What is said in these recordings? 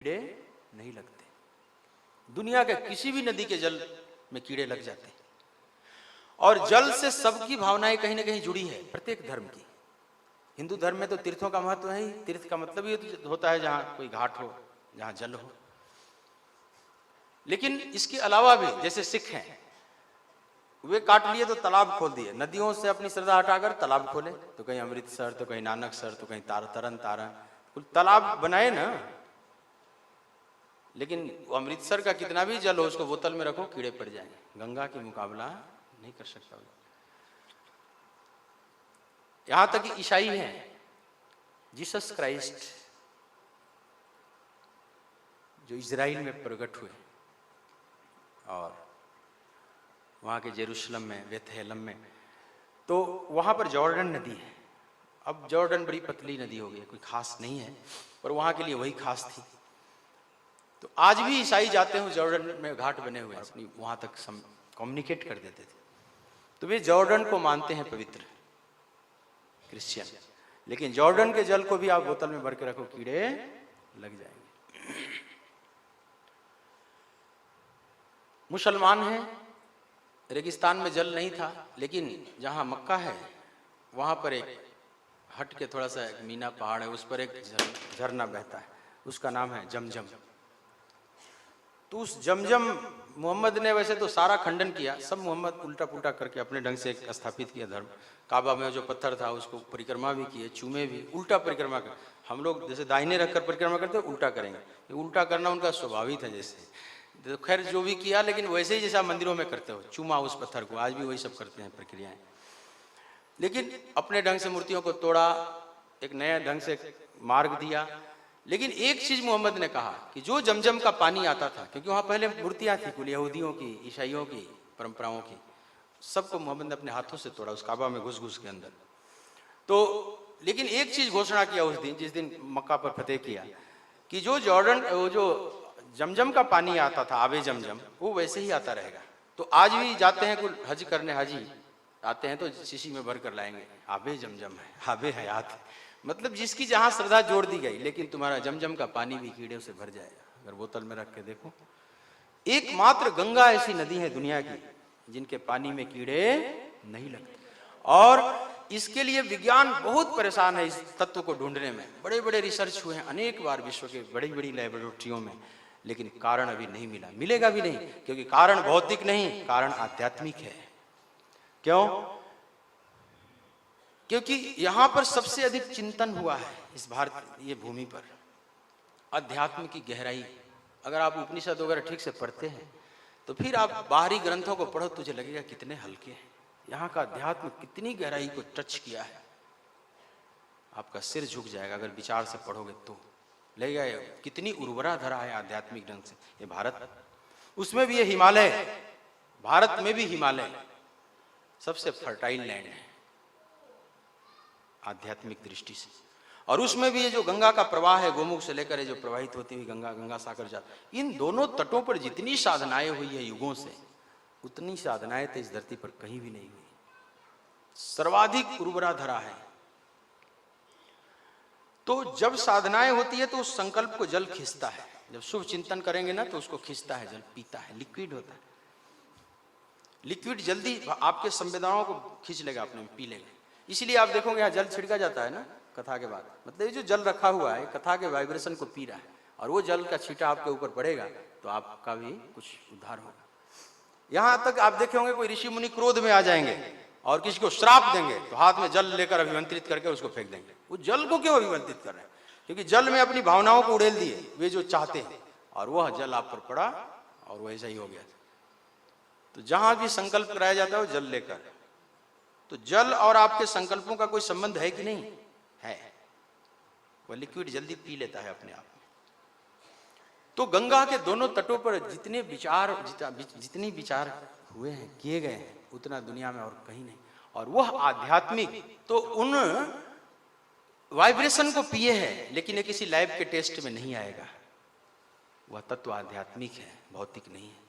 कीड़े नहीं लगते। दुनिया के किसी भी नदी के जल में कीड़े लग जाते हैं। और जल से सबकी भावनाएं कहीं ना कहीं जुड़ी है, प्रत्येक धर्म की। हिंदू धर्म में तो तीर्थों का महत्व है ही। तीर्थ का मतलब ये होता है जहां कोई घाट हो, जहां जल हो। लेकिन इसके अलावा भी जैसे सिख हैं, वे काट लिए तो तालाब खोल दिए, नदियों से अपनी श्रद्धा हटाकर तालाब खोले, तो कहीं अमृतसर, तो कहीं नानकसर, तो कहीं तरन तारण, कुल तालाब बनाए ना। लेकिन अमृतसर का कितना भी जल हो, उसको बोतल में रखो, कीड़े पड़ जाएंगे। गंगा की मुकाबला नहीं कर सकता। यहां तक कि ईसाई हैं, जीसस क्राइस्ट जो इजराइल में प्रकट हुए और वहां के जेरूशलम में, बेथलेहम में, तो वहां पर जॉर्डन नदी है। अब जॉर्डन बड़ी पतली नदी हो गई, कोई खास नहीं है, पर वहां के लिए वही खास थी। तो आज भी ईसाई जाते हैं, जॉर्डन में घाट बने हुए हैं, वहां तक कम्युनिकेट कर देते थे। तो वे जॉर्डन को मानते हैं पवित्र, क्रिश्चियन। लेकिन जॉर्डन के जल को भी आप बोतल में भर के रखो, कीड़े लग जाएंगे। मुसलमान हैं, रेगिस्तान में जल नहीं था, लेकिन जहां मक्का है वहां पर एक हट के थोड़ा सा एक मीना पहाड़ है, उस पर एक झरना बहता है, उसका नाम है जमजम। तो उस जमजम मोहम्मद ने वैसे तो सारा खंडन किया, सब मोहम्मद उल्टा पुल्टा करके अपने ढंग से स्थापित किया धर्म। काबा में जो पत्थर था उसको परिक्रमा भी किए, चूमे भी, उल्टा परिक्रमा कर। हम लोग जैसे दाहिने रखकर परिक्रमा करते हैं, उल्टा करेंगे। उल्टा करना उनका स्वाभाविक है जैसे, तो खैर जो भी किया, लेकिन वैसे ही जैसा मंदिरों में करते हो, चूमा उस पत्थर को, आज भी वही सब करते हैं प्रक्रियाएं। लेकिन अपने ढंग से मूर्तियों को तोड़ा, एक नया ढंग से मार्ग दिया। लेकिन एक चीज मोहम्मद ने कहा कि जो जमजम का पानी आता था, क्योंकि वहां पहले मूर्तियां थी कुल यहूदियों की, ईसाइयों की परंपराओं की, सबको मोहम्मद ने अपने हाथों से तोड़ा, उस काबा में घुस घुस के अंदर। तो लेकिन एक चीज घोषणा किया उस दिन, जिस दिन मक्का पर फतेह किया, कि जो जॉर्डन, जो जमजम का पानी आता था, आबे जमजम, वो वैसे ही आता रहेगा। तो आज भी जाते हैं कुल हज करने, हाजी आते हैं तो शीशी में भर कर लाएंगे, आबे जमजम है, आबे हयात है। मतलब जिसकी जहां श्रद्धा जोड़ दी गई। लेकिन तुम्हारा जमजम का पानी भी कीड़े से भर जाएगा अगर बोतल में रख के देखो। एकमात्र गंगा ऐसी नदी है दुनिया की जिनके पानी में कीड़े नहीं लगते। और इसके लिए विज्ञान बहुत परेशान है, इस तत्व को ढूंढने में। बड़े बड़े रिसर्च हुए हैं अनेक बार विश्व के बड़ी बड़ी लैबोरेटरियों में, लेकिन कारण अभी नहीं मिला, मिलेगा भी नहीं, क्योंकि कारण भौतिक नहीं, कारण आध्यात्मिक है। क्यों? क्योंकि यहां पर सबसे अधिक चिंतन हुआ है इस भारत, ये भूमि पर, अध्यात्म की गहराई। अगर आप उपनिषद वगैरह ठीक से पढ़ते हैं तो फिर आप बाहरी ग्रंथों को पढ़ो, तुझे लगेगा कितने हल्के हैं। यहाँ का अध्यात्म कितनी गहराई को टच किया है, आपका सिर झुक जाएगा अगर विचार से पढ़ोगे तो। लगेगा कितनी उर्वरा धरा है आध्यात्मिक ढंग से ये भारत। उसमें भी ये हिमालय, भारत में भी हिमालय सबसे फर्टाइल लैंड है आध्यात्मिक दृष्टि से। और उसमें भी ये जो गंगा का प्रवाह है, गोमुख से लेकर जो प्रवाहित होती हुई गंगा, गंगा सागर जाती, इन दोनों तटों पर जितनी साधनाएं हुई है युगों से, उतनी साधनाएं तो इस धरती पर कहीं भी नहीं हुई। सर्वाधिक उर्वरा धरा है। तो जब साधनाएं होती है तो उस संकल्प को जल खींचता है। जब शुभ चिंतन करेंगे ना तो उसको खींचता है, जल पीता है, लिक्विड होता है। लिक्विड जल्दी आपके संवेदनाओं को खींच लेगा, अपने में पी लेगा। इसलिए आप देखोगे यहाँ जल छिड़का जाता है ना कथा के बाद, मतलब ये जो जल रखा हुआ है कथा के वाइब्रेशन को पी रहा है, और वो जल का छींटा आपके ऊपर पड़ेगा तो आपका भी कुछ उद्धार होगा। यहां तक आप देखे होंगे कोई ऋषि मुनि क्रोध में आ जाएंगे और किसी को श्राप देंगे तो हाथ में जल लेकर अभिमंत्रित करके उसको फेंक देंगे। वो जल को क्यों अभिमंत्रित कर रहे हैं? क्योंकि जल में अपनी भावनाओं को उड़ेल दिए वे जो चाहते हैं, और वह जल आप पर पड़ा और वैसा ही हो गया। तो जहां भी संकल्प कराया जाता है वो जल लेकर, तो जल और आपके संकल्पों का कोई संबंध है कि नहीं है? वह लिक्विड जल्दी पी लेता है अपने आप में। तो गंगा के दोनों तटों पर जितने विचार, जितनी विचार हुए हैं, किए गए हैं, उतना दुनिया में और कहीं नहीं। और वह आध्यात्मिक तो उन वाइब्रेशन को पिए है, लेकिन ये किसी लैब के टेस्ट में नहीं आएगा। वह तत्व आध्यात्मिक है, भौतिक नहीं है।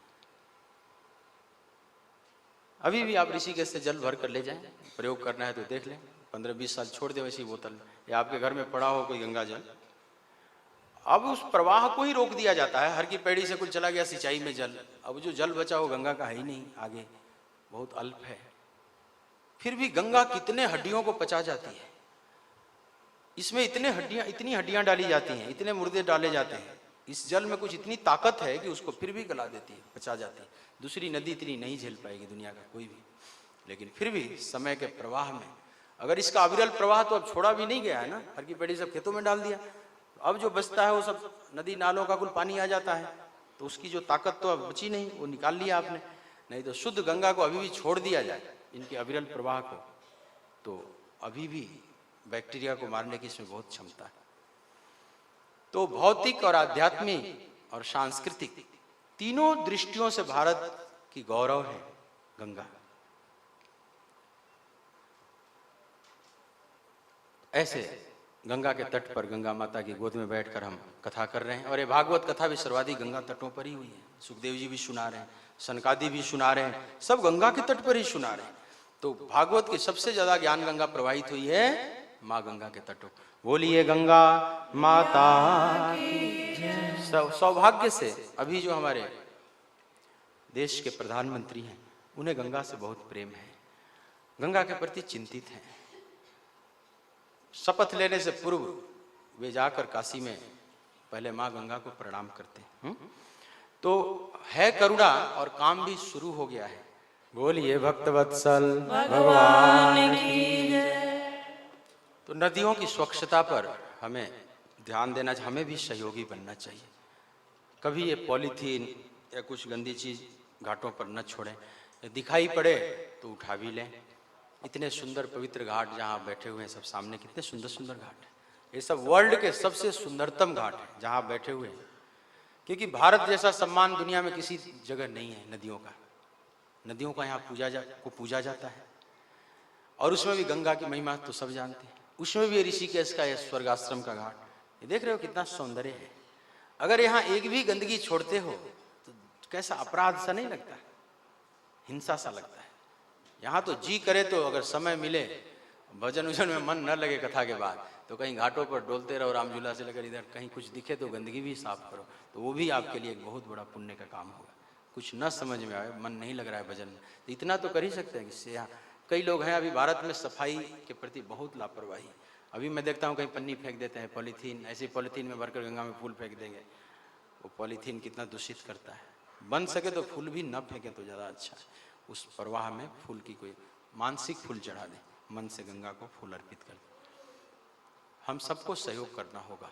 अभी भी आप ऋषिकेश से जल भर कर ले जाएं, प्रयोग करना है तो देख लें, 15-20 साल छोड़ दे वैसी बोतल, या आपके घर में पड़ा हो कोई गंगा जल, अब उस प्रवाह को ही रोक दिया जाता है। हर की पैड़ी से कुछ चला गया सिंचाई में जल, अब जो जल बचा वो गंगा का है ही नहीं, आगे बहुत अल्प है। फिर भी गंगा कितने हड्डियों को पचा जाती है। इसमें इतनी हड्डियां डाली जाती हैं, इतने मुर्दे डाले जाते हैं। इस जल में कुछ इतनी ताकत है कि उसको फिर भी गला देती है, पचा जाती है। दूसरी नदी इतनी नहीं झेल पाएगी दुनिया का कोई भी। लेकिन फिर भी समय के प्रवाह में, अगर इसका अविरल प्रवाह तो अब छोड़ा भी नहीं गया है ना, हर की पेड़ी सब खेतों में डाल दिया, अब जो बचता है वो सब नदी नालों का कुल पानी आ जाता है, तो उसकी जो ताकत तो अब बची नहीं, वो निकाल लिया आपने। नहीं तो शुद्ध गंगा को अभी भी छोड़ दिया जाए, इनके अविरल प्रवाह को, तो अभी भी बैक्टीरिया को मारने की इसमें बहुत क्षमता है। तो भौतिक और आध्यात्मिक और सांस्कृतिक तीनों दृष्टियों से भारत की गौरव है गंगा। ऐसे गंगा के तट पर गंगा माता की गोद में बैठकर हम कथा कर रहे हैं, और ये भागवत कथा भी सर्वाधिक गंगा तटों पर ही हुई है। सुखदेव जी भी सुना रहे हैं, सनकादि भी सुना रहे हैं, सब गंगा के तट पर ही सुना रहे हैं। तो भागवत की सबसे ज्यादा ज्ञान गंगा प्रवाहित हुई है माँ गंगा के तटों। बोलिए गंगा माता की। सौभाग्य से अभी जो हमारे देश के प्रधानमंत्री हैं उन्हें गंगा से बहुत प्रेम है, गंगा के प्रति चिंतित हैं। शपथ लेने से पूर्व वे जाकर काशी में पहले माँ गंगा को प्रणाम करते हैं। तो है करुणा और काम भी शुरू हो गया है। बोलिए भक्तवत्सल भगवान की जय। तो नदियों की स्वच्छता पर हमें ध्यान देना चाहिए, हमें भी सहयोगी बनना चाहिए। कभी ये पॉलीथीन या कुछ गंदी चीज घाटों पर न छोड़ें, दिखाई पड़े तो उठा भी लें। इतने सुंदर पवित्र घाट जहाँ बैठे हुए हैं सब सामने, कितने सुंदर सुंदर घाट हैं। ये सब वर्ल्ड के सबसे सुंदरतम घाट हैं जहाँ बैठे हुए हैं, क्योंकि भारत जैसा सम्मान दुनिया में किसी जगह नहीं है नदियों का। नदियों का यहाँ पूजा जाता है, और उसमें भी गंगा की महिमा तो सब जानते हैं। उसमें भी ऋषिकेश का यह स्वर्गाश्रम का घाट, ये देख रहे हो कितना सौंदर्य है। अगर यहाँ एक भी गंदगी छोड़ते हो तो कैसा अपराध सा नहीं लगता, हिंसा सा लगता है। यहाँ तो जी करे तो अगर समय मिले, भजन उजन में मन न लगे कथा के बाद, तो कहीं घाटों पर डोलते रहो राम झूला से लेकर इधर, कहीं कुछ दिखे तो गंदगी भी साफ करो, तो वो भी आपके लिए एक बहुत बड़ा पुण्य का काम होगा। कुछ न समझ में आए, मन नहीं लग रहा है भजन में, तो इतना तो कर ही सकते हैं। इससे यहाँ कई लोग हैं अभी भारत में सफाई के प्रति बहुत लापरवाही। अभी मैं देखता हूँ कहीं पन्नी फेंक देते हैं, पॉलीथीन, ऐसे पॉलीथीन में भरकर गंगा में फूल फेंक देंगे। वो पॉलीथीन कितना दूषित करता है। बन सके तो फूल भी न फेंके तो ज़्यादा अच्छा है। उस प्रवाह में फूल की कोई मानसिक फूल चढ़ा दें, मन से गंगा को फूल अर्पित कर दें। हम सबको सहयोग करना होगा।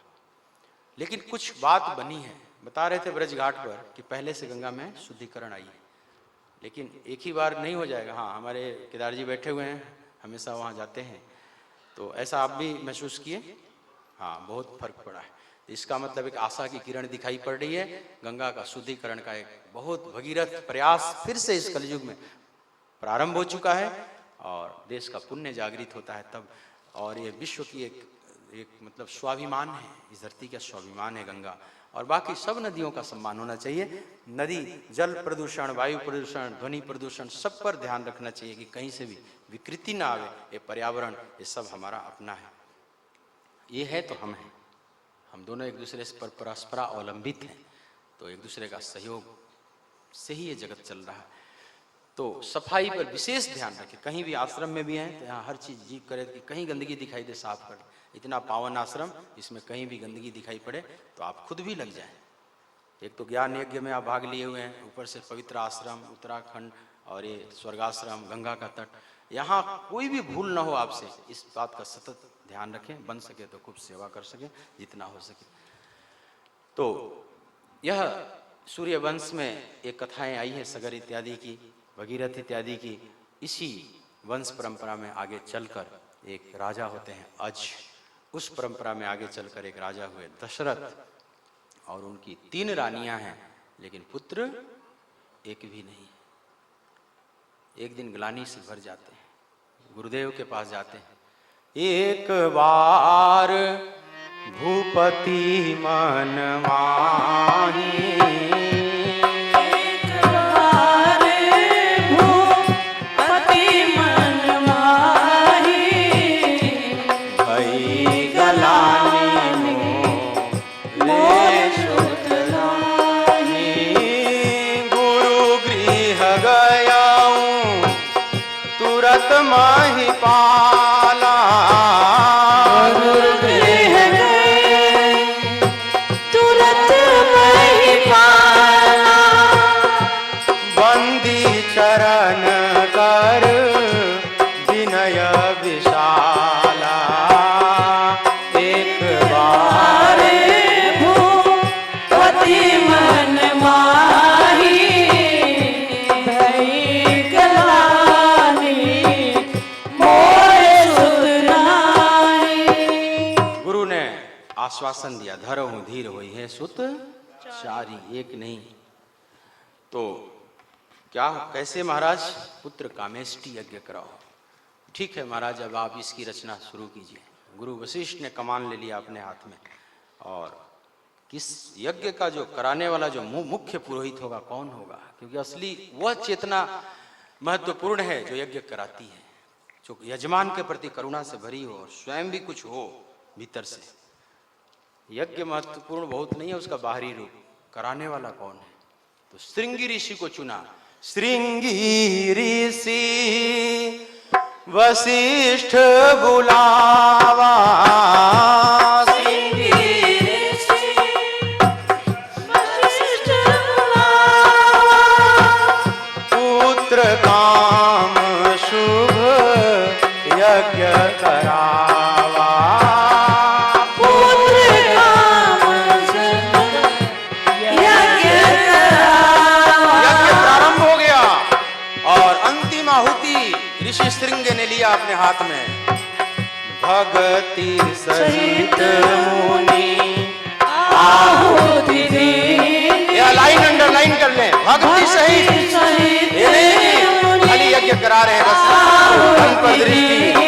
लेकिन कुछ बात बनी है, बता रहे थे ब्रज घाट पर कि पहले से गंगा में शुद्धिकरण आई है, लेकिन एक ही बार नहीं हो जाएगा। हाँ, हमारे केदार जी बैठे हुए हैं, हमेशा वहाँ जाते हैं, तो ऐसा आप भी महसूस किए? हाँ, बहुत फर्क पड़ा है। इसका मतलब एक आशा की किरण दिखाई पड़ रही है। गंगा का शुद्धिकरण का एक बहुत भगीरथ प्रयास फिर से इस कलयुग में प्रारंभ हो चुका है, और देश का पुण्य जागृत होता है तब। और ये विश्व की एक मतलब स्वाभिमान है, इस धरती का स्वाभिमान है गंगा, और बाकी सब नदियों का सम्मान होना चाहिए। नदी जल प्रदूषण, वायु प्रदूषण, ध्वनि प्रदूषण, सब पर ध्यान रखना चाहिए कि कहीं से भी विकृति ना आवे। ये पर्यावरण, ये सब हमारा अपना है, ये है तो हम हैं। हम दोनों एक दूसरे पर परस्पर अवलंबित हैं, तो एक दूसरे का सहयोग से ही ये जगत चल रहा है। तो सफाई पर विशेष ध्यान रखें। कहीं भी आश्रम में भी हैं तो यहाँ हर चीज़ जी करे कि कहीं गंदगी दिखाई दे साफ कर। इतना पावन आश्रम, इसमें कहीं भी गंदगी दिखाई पड़े तो आप खुद भी लग जाएं। एक तो ज्ञान यज्ञ में आप भाग लिए हुए हैं, ऊपर से पवित्र आश्रम उत्तराखंड और ये स्वर्गाश्रम गंगा का तट, यहाँ कोई भी भूल ना हो आपसे, इस बात का सतत ध्यान रखें। बन सके तो खूब सेवा कर सके जितना हो सके। तो यह सूर्य वंश में एक कथाएं आई है सगर इत्यादि की, भगीरथ इत्यादि की। इसी वंश परंपरा में आगे चलकर एक राजा होते हैं अज, उस परंपरा में आगे चलकर एक राजा हुए दशरथ, और उनकी 3 रानियां हैं, लेकिन पुत्र एक भी नहीं। एक दिन ग्लानि से भर जाते हैं, गुरुदेव के पास जाते हैं। एक बार भूपति मन माही, ले महिपाला गृह गए तुरंत महिपाला बंदी चरण कर विनय विशाला एक बार भूपति मन माही भई गलानी मोरे सुत नारी। गुरु ने आश्वासन दिया, धरहु धीर होई है सुत चारी, एक नहीं। तो क्या कैसे महाराज? पुत्र कामेष्टि यज्ञ कराओ। ठीक है महाराज, अब आप इसकी रचना शुरू कीजिए। गुरु वशिष्ठ ने कमान ले लिया अपने हाथ में, और किस यज्ञ का जो कराने वाला जो मुख्य पुरोहित होगा कौन होगा, क्योंकि असली वह चेतना महत्वपूर्ण है जो यज्ञ कराती है, जो यजमान के प्रति करुणा से भरी हो और स्वयं भी कुछ हो भीतर से। यज्ञ महत्वपूर्ण बहुत नहीं है उसका बाहरी रूप, कराने वाला कौन है? तो श्रृंगी ऋषि को चुना। श्रृंगी ऋषि वशिष्ठ बुलावा, श्रृंगी ऋषि वशिष्ठ बुलावा, पुत्र काम शुभ यज्ञ करावा। पुत्र काम शुभ यज्ञ करावा। यज्ञ प्रारंभ हो गया और अंतिम आहुति ऋषि श्रृंग ने लिया अपने हाथ में। भगति सहित मुनि आहुति दी, यह लाइन अंडरलाइन कर लें, भक्ति सहित। ये नहीं खाली यज्ञ करा रहे हैं बस, मन पर दृष्टि।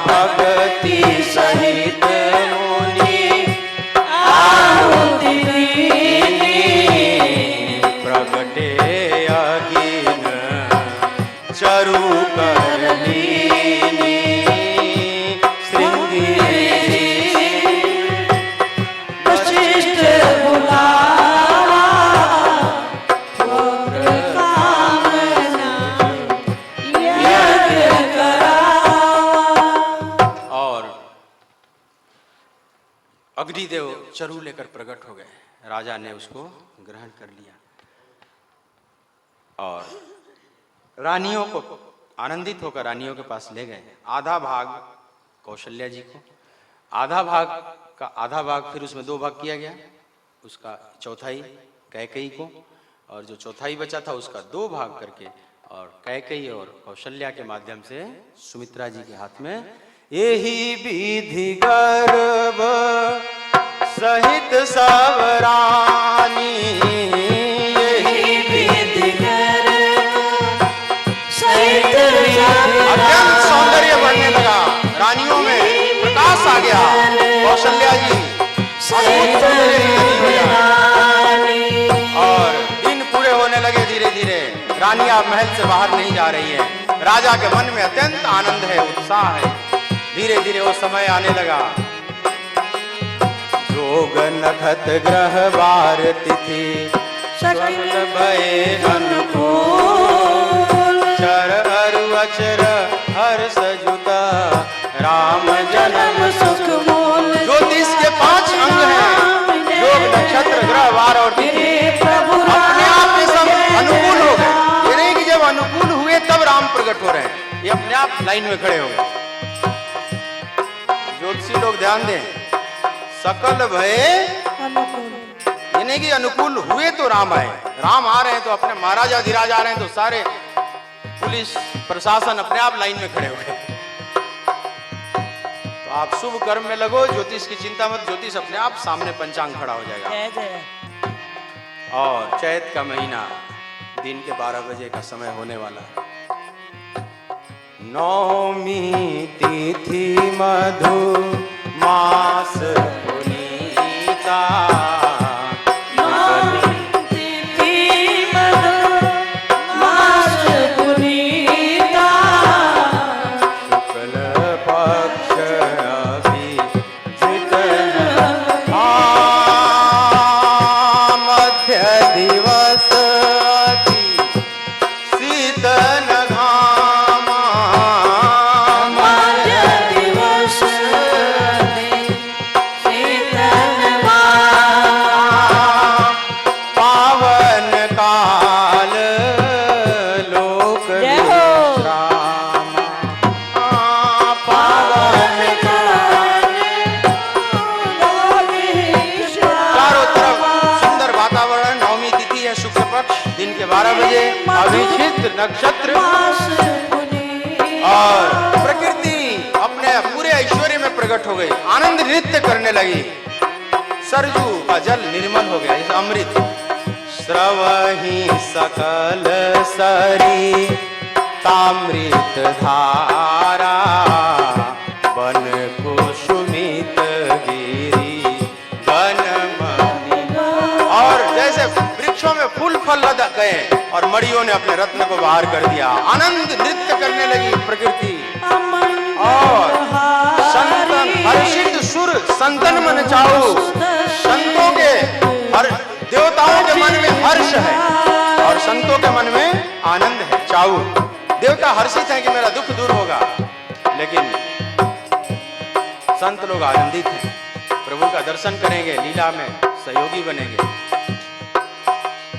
भक्ति सहित मुनि आहुति दी, प्रगटे अगिन चरु कर लीनी। श्रृंगी वशिष्ठ बुलावा, पुत्र कामना यज्ञ करावा। और अग्निदेव चरु लेकर प्रकट हो गए। राजा ने उसको ग्रहण कर लिया और रानियों को आनंदित होकर रानियों के पास ले गए। आधा भाग कौशल्या जी को, आधा भाग फिर उसमें दो भाग किया गया, उसका चौथाई कैकेयी को, और जो चौथाई बचा था उसका दो भाग करके और कैकेयी और कौशल्या के माध्यम से सुमित्रा जी के हाथ में। यही विधि गर्भ सहित सब रानी, यही विधि गर्भ सहित अत्यंत सौंदर्य बढ़ने लगा, रानियों में प्रकाश आ गया। कौशल्या जी अद्भुत सौंदर्य की रानी हो गया। और दिन पूरे होने लगे धीरे धीरे। रानियां महल से बाहर नहीं जा रही है। राजा के मन में अत्यंत आनंद है, उत्साह है। धीरे धीरे वो समय आने लगा। जोग नखत ग्रह वार तिथि सकल भये अनुकूल, चर अरु अचर हर्ष जुता राम जन्म सुख मूल। ज्योतिष के 5 अंग हैं, योग नक्षत्र ग्रह वार और तिथि अपने आप में सब अनुकूल हो गए। ये नहीं कि जब अनुकूल हुए तब राम प्रकट हो रहे हैं, ये अपने आप लाइन में खड़े हो गए। ज्योतिषी लोग ध्यान दें, सकल भय अनुकूल, ये नहीं कि अनुकूल हुए तो राम आए। राम आ रहे हैं तो अपने महाराजा अधिराज आ रहे हैं तो सारे पुलिस प्रशासन अपने आप लाइन में खड़े हो गए। तो आप शुभ कर्म में लगो, ज्योतिष की चिंता मत, ज्योतिष अपने आप सामने पंचांग खड़ा हो जाएगा। जय जय। और चैत का महीना, दिन के 12 बजे का समय होने वाला है। नौमी तिथि मधु मास पुनीता, तिथि मधु मास पुनीता, शुक्ल पक्ष अभिजित मध्य दिवस अति शीतल घामा, अभिषिक्त नक्षत्र मास पुनीता। और प्रकृति अपने पूरे ऐश्वर्य में प्रकट हो गई, आनंद नृत्य करने लगी। सरजू का जल निर्मल हो गया, जैसे अमृत। स्रवहि सकल सरी तामृत धारा, बन कुसुमित गिरी वन मणि। और जैसे वृक्षों में फूल फल लद गए और मड़ियों ने अपने रत्न को बाहर कर दिया, आनंद नृत्य करने लगी प्रकृति। और संतन हर्षित सुर संतन मन चाहू, संतों के देवताओं के मन में हर्ष है और संतों के मन में आनंद है, चाहू। देवता हर्षित है कि मेरा दुख दूर होगा, लेकिन संत लोग आनंदित हैं, प्रभु का दर्शन करेंगे, लीला में सहयोगी बनेंगे।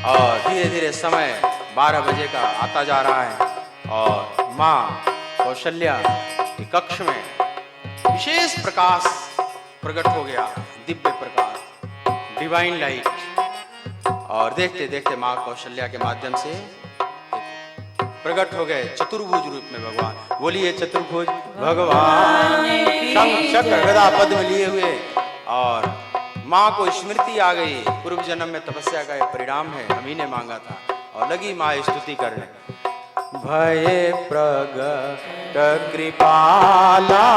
और धीरे धीरे समय 12 बजे का आता जा रहा है और माँ कौशल्या के कक्ष में विशेष प्रकाश प्रकट हो गया, दिव्य प्रकाश, डिवाइन लाइट। और देखते देखते माँ कौशल्या के माध्यम से प्रकट हो गए चतुर्भुज रूप में भगवान। बोलिए चतुर्भुज भगवान, शंख चक्र गदा पद्म लिए हुए। और माँ को स्मृति आ गई, पूर्व जन्म में तपस्या का परिणाम है, हम ही ने मांगा था। और लगी माँ स्तुति करने, भये प्रगट कृपाला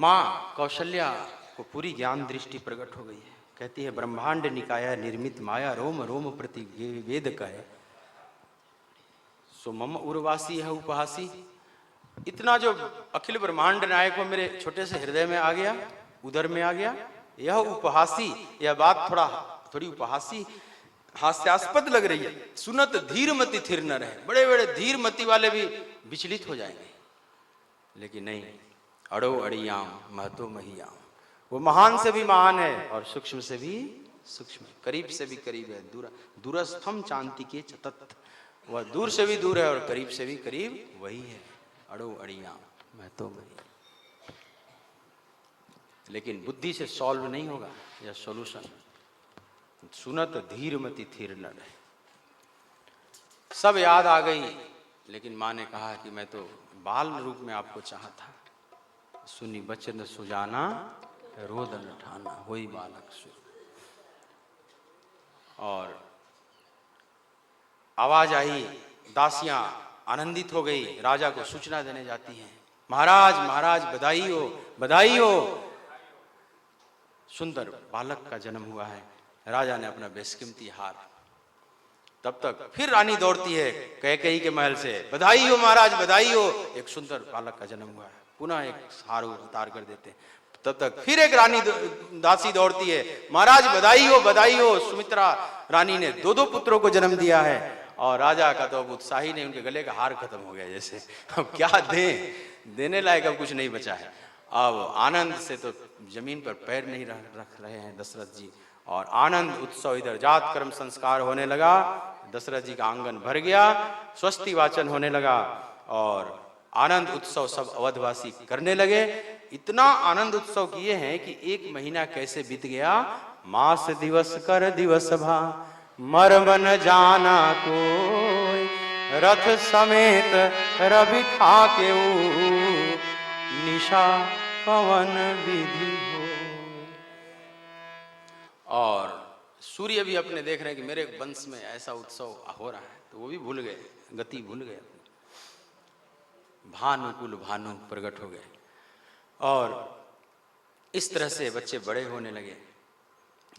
माँ कौशल्या को पूरी ज्ञान दृष्टि प्रकट हो गई है। कहती है ब्रह्मांड निकाया निर्मित माया रोम रोम प्रति वेद का है सो मम उर्वासी है उपहासी। इतना जो अखिल ब्रह्मांड नायक हो मेरे छोटे से हृदय में आ गया, उदर में आ गया। यह उपहासी, यह बात थोड़ी उपहासी हास्यास्पद लग रही है। सुनत धीरमति थिर न रहे, बड़े बड़े धीरमति वाले भी विचलित हो जाएंगे, लेकिन नहीं, अड़ो अड़ियाम महतो महियाम। वो महान से भी महान है और सूक्ष्म से भी सूक्ष्म, करीब से भी करीब है। दूरस्थम चांति के चतत, वह दूर से भी दूर है और करीब से भी करीब वही है। अड़ो अड़ियाम महतो महियाम। लेकिन बुद्धि से सॉल्व नहीं होगा यह सॉल्यूशन। सुनत धीरमति थिर न रहे। सब याद आ गई, लेकिन माँ ने कहा कि मैं तो बाल रूप में आपको चाहता। सुनी बचन सुजाना रोदन ठाना, होई बालक सु। और आवाज आई, दासियां आनंदित हो गई, राजा को सूचना देने जाती हैं, महाराज महाराज बधाई हो बधाई हो, सुंदर बालक का जन्म हुआ है। राजा ने अपना बेशकीमती हार। तब तक फिर रानी दौड़ती है कैकेयी के महल से, बधाई हो महाराज बधाई हो, एक सुंदर बालक का जन्म हुआ है। पुनः एक हार उतार कर देते हैं। तब तक फिर एक रानी दासी दौड़ती है, महाराज बधाई हो, सुमित्रा रानी ने 2 पुत्रों को जन्म दिया है। और राजा का तो अब उत्साही नहीं, उनके गले का हार खत्म हो गया जैसे। अब क्या दें, देने लायक अब कुछ नहीं बचा है। अब आनंद से तो जमीन पर पैर नहीं रख रहे हैं दशरथ जी। और आनंद उत्सव, इधर जात कर्म संस्कार होने लगा, दशरथ जी का आंगन भर गया, स्वस्ति वाचन होने लगा और आनंद उत्सव सब अवधवासी करने लगे। इतना आनंद उत्सव किए हैं कि 1 महीना कैसे बीत गया, मास दिवस कर दिवस भा, मर्म न जाना कोई, रथ समेत रवि था के निशा पवन विधि हो। और सूर्य भी अपने देख रहे हैं कि मेरे वंश में ऐसा उत्सव हो रहा है, तो वो भी भूल गए, गति भूल गए, भानुकुल भानु प्रकट हो गए। और इस तरह से बच्चे बड़े होने लगे।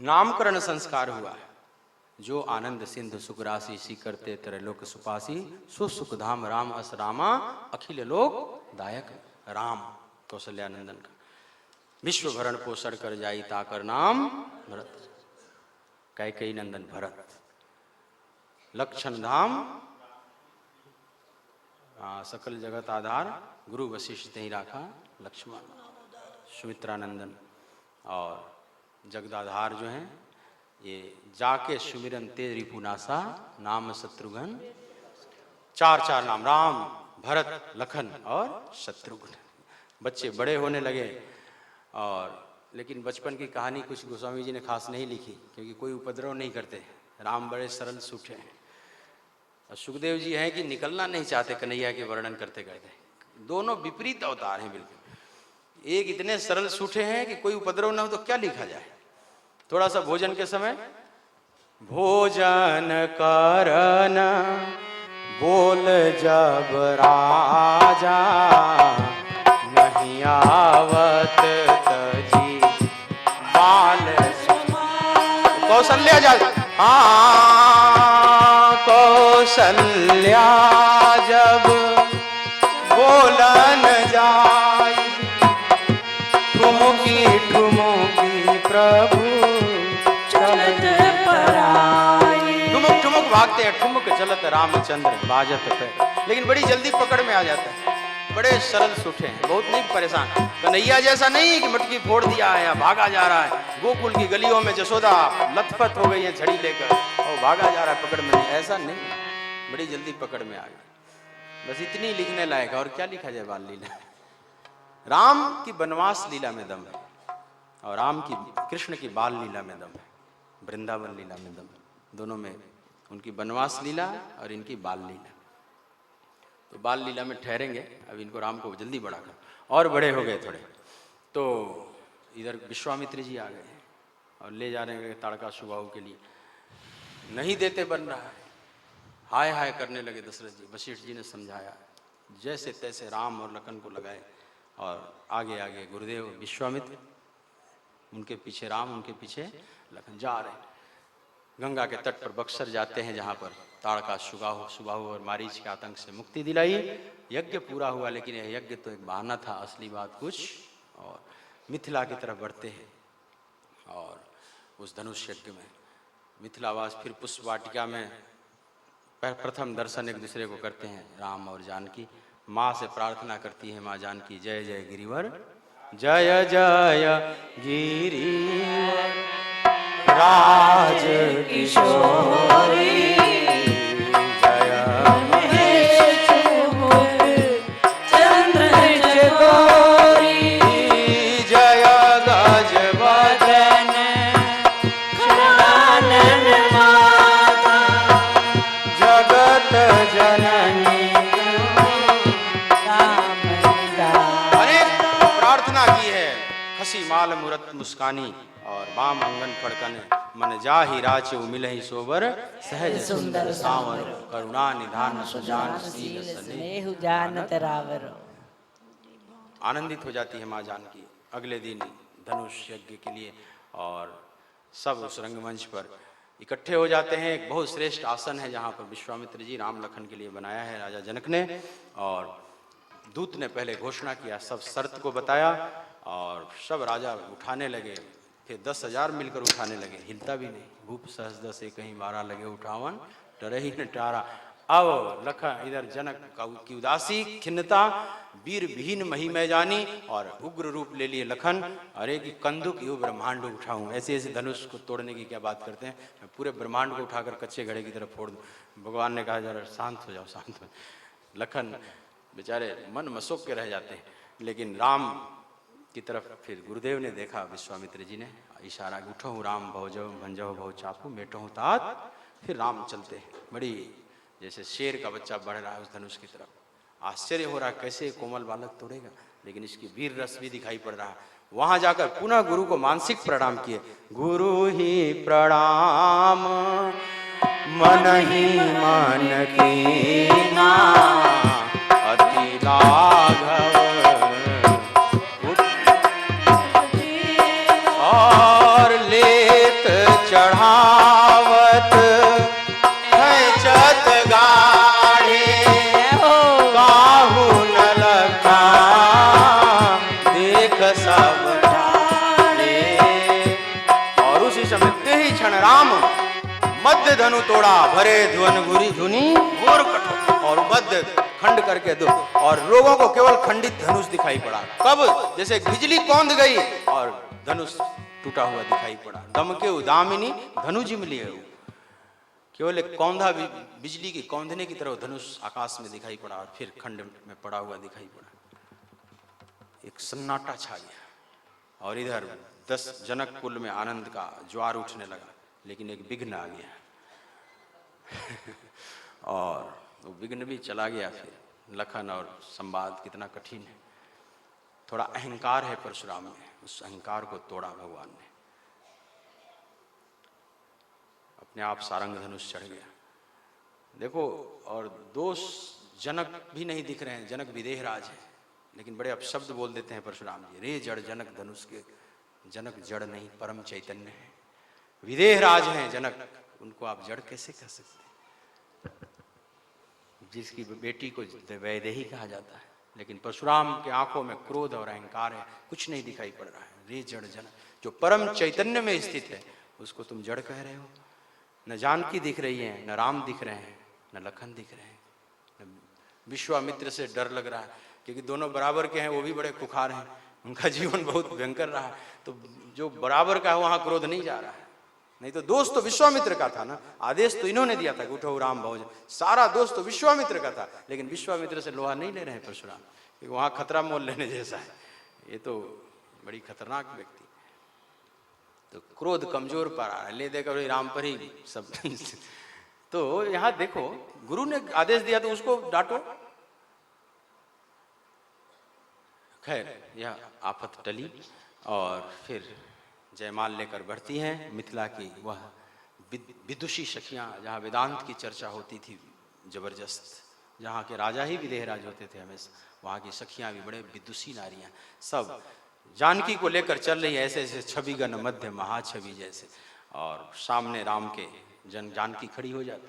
नामकरण संस्कार हुआ, जो आनंद सिंधु सुख राशि सी करते त्रैलोक सुपासी, सुसुख धाम राम अस रामा, अखिल लोक दायक राम। कौशल्यानंदन का विश्व भरण पोषण कर जाई ताकर नाम भरत, कैकेयी नंदन भरत। लक्षण धाम सकल जगत आधार, गुरु वशिष्ठ ही राखा लक्ष्मण। सुमित्रानंदन और जगदाधार जो हैं, ये जाके सुमिरन ते रिपुनासा, नाम शत्रुघ्न। 4 नाम, राम भरत लखन और शत्रुघ्न। बच्चे बड़े होने लगे। और लेकिन बचपन की कहानी कुछ गोस्वामी जी ने खास नहीं लिखी, क्योंकि कोई उपद्रव नहीं करते। राम बड़े सरल सूठे हैं। और सुखदेव जी हैं कि निकलना नहीं चाहते कन्हैया के वर्णन करते करते। दोनों विपरीत अवतार हैं बिल्कुल। एक इतने सरल सूठे हैं कि कोई उपद्रव ना हो तो क्या लिखा जाए। थोड़ा सा भोजन के समय, भोजन करन बोल जब राजा, नहीं आवत तजी बाल। कौशल्या जा, कौशल्या जब बोलन जाई, ठुमुकी ठुमुकी प्रभु चलत पराई। ठुमुक ठुमुक भागते हैं, ठुमुक चलत रामचंद्र बाजत पे। लेकिन बड़ी जल्दी पकड़ में आ जाता है। बड़े सरल सूठे हैं, बहुत नहीं परेशान। कन्हैया जैसा नहीं कि मटकी फोड़ दिया है या भागा जा रहा है। गोकुल की गलियों में जसोदा लथपथ हो गई है छड़ी लेकर और भागा जा रहा है पकड़ में, नहीं, ऐसा नहीं। बड़ी जल्दी पकड़ में आ गई। बस इतनी लिखने लायक। और क्या लिखा जाए बाल लीला। राम की वनवास लीला में दम है और राम की कृष्ण की बाल लीला में दम है, वृंदावन लीला में दम है। दोनों में, उनकी वनवास लीला और इनकी बाल लीला। तो बाल लीला में ठहरेंगे। अब इनको राम को जल्दी बड़ा कर, और बड़े हो गए थोड़े, तो इधर विश्वामित्र जी आ गए और ले जा रहे हैं ताड़का सुबाहु के लिए। नहीं देते बन रहा है, हाय हाय करने लगे दशरथ जी। वशिष्ठ जी ने समझाया, जैसे तैसे राम और लखन को लगाए और आगे आगे गुरुदेव विश्वामित्र, उनके पीछे राम, उनके पीछे लखन जा रहे हैं। गंगा के तट पर बक्सर जाते हैं, जहाँ पर ताड़का, सुबाहु और मारीच के आतंक से मुक्ति दिलाई। यज्ञ पूरा हुआ, लेकिन यह यज्ञ तो एक बहाना था, असली बात कुछ और। मिथिला की तरफ बढ़ते हैं और उस धनुष यज्ञ में मिथिलावास, फिर पुष्प वाटिका में प्रथम दर्शन एक दूसरे को करते हैं राम और जानकी। माँ से प्रार्थना करती है माँ जानकी, जय जय गिरिवर, जय जय गिरिवर राज किशोरी, जय महेश मुख चंद्र चकोरी, जय गज वदन खड़ानन माता, जगत जननी। अनेक प्रार्थना की है, खसी माल मूरत मुस्कानी और बाम अंगन फड़कन, मन जाहि राचे मिलहि सोबर, सहज सुंदर सांवर करुणा निधान सुजान शील स्नेह। स्नेह जानत रावर। आनंदित हो जाती है माँ जानकी अगले दिन धनुष यज्ञ के लिए, और सब उस रंगमंच पर इकट्ठे हो जाते हैं। एक बहुत श्रेष्ठ आसन है जहाँ पर विश्वामित्र जी राम लखन के लिए बनाया है राजा जनक ने, और दूत ने पहले घोषणा किया, सब शर्त को बताया और सब राजा उठाने लगे। फिर 10,000 मिलकर उठाने लगे, हिलता भी नहीं। भूप सहस दस एक कहीं 12 लगे उठावन, डरे ही न टारा। अब लखन इधर जनक की उदासी, खिन्नता, वीर विहीन मही में जानी, और उग्र रूप ले लिए लखन। अरे कि कंदुक यू ब्रह्मांड उठाऊं, ऐसे ऐसे धनुष को तोड़ने की क्या बात करते हैं, मैं पूरे ब्रह्मांड को उठाकर कच्चे घड़े की तरफ फोड़ दूं। भगवान ने कहा जरा शांत हो जाओ, शांत हो। लखन बेचारे मन मसोक के रह जाते हैं, लेकिन राम की तरफ फिर गुरुदेव ने देखा, विश्वामित्र जी ने इशारा, उठो राम भौजो भंजो भौ चापू मेटो तात। फिर राम चलते हैं, बड़ी जैसे शेर का बच्चा बढ़ रहा है उस धनुष की तरफ। आश्चर्य हो रहा है कैसे कोमल बालक तोड़ेगा, लेकिन इसकी वीर रस भी दिखाई पड़ रहा है। वहां जाकर पुनः गुरु को मानसिक प्रणाम किए, गुरु ही प्रणाम मन ही मन की ना, अति लाघव और लेत चढ़ावत खैचत गाढ़े, काहू न लखा देख सब ठाड़े। और उसी समय ते ही क्षण राम मध्य धनु तोड़ा, भरे ध्वन गुरी धुनी घोर कठोर, और मध्य खंड करके दो, और लोगों को केवल खंडित धनुष दिखाई पड़ा। कब? जैसे बिजली कौंध गई और धनुष टूटा हुआ दिखाई पड़ा। दम के उदामिनी धनुज मिलिए, केवल एक कौंधा बिजली की कौंधने की तरह धनुष आकाश में दिखाई पड़ा, और फिर खंड में पड़ा हुआ दिखाई पड़ा। एक सन्नाटा छा गया, और इधर 10 जनक कुल में आनंद का ज्वार उठने लगा, लेकिन एक विघ्न आ गया और वो विघ्न भी चला गया। फिर लखन और संवाद कितना कठिन है। थोड़ा अहंकार है परशुराम में, उस अहंकार को तोड़ा भगवान ने, अपने आप सारंग धनुष चढ़ गया। देखो, और दोष जनक भी नहीं दिख रहे हैं, जनक विदेह राज है, लेकिन बड़े अपशब्द बोल देते हैं परशुराम जी, रे जड़ जनक धनुष के, जनक जड़ नहीं परम चैतन्य है, विदेह राज हैं जनक, उनको आप जड़ कैसे कह सकते हैं? जिसकी बेटी को वैदेही कहा जाता है, लेकिन परशुराम के आंखों में क्रोध और अहंकार है, कुछ नहीं दिखाई पड़ रहा है। रे जड़ जनक, जो परम चैतन्य में स्थित है, उसको तुम जड़ कह रहे हो। न जानकी दिख रही है, न राम दिख रहे हैं, न लखन दिख रहे हैं, न विश्वामित्र से डर लग रहा है, क्योंकि दोनों बराबर के हैं, वो भी बड़े खुखार हैं, उनका जीवन बहुत भयंकर रहा है। तो जो बराबर का है वहां क्रोध नहीं जा रहा है। नहीं तो दोष तो विश्वामित्र का था ना, आदेश तो इन्होंने दिया था कि उठो राम भौज, सारा दोष तो विश्वामित्र का था, लेकिन विश्वामित्र से लोहा नहीं ले रहे हैं परशुराम, क्योंकि वहां खतरा मोल लेने जैसा है, ये तो बड़ी खतरनाक व्यक्ति। तो क्रोध कमजोर पर आ रहा है, ले देकर राम पर ही सब तो यहां देखो, गुरु ने आदेश दिया तो उसको डांटो। खैर, यह आफत टली और फिर जयमाल लेकर बढ़ती हैं मिथिला की वह विदुषी सखियां, जहाँ वेदांत की चर्चा होती थी जबरदस्त, जहाँ के राजा ही विदेहराज होते थे हमेशा, वहाँ की सखियाँ भी बड़े विदुषी नारियाँ, सब जानकी को लेकर चल रही है ऐसे ऐसे छवि गण मध्य महाछवि जैसे, और सामने राम के जानकी खड़ी हो जाती,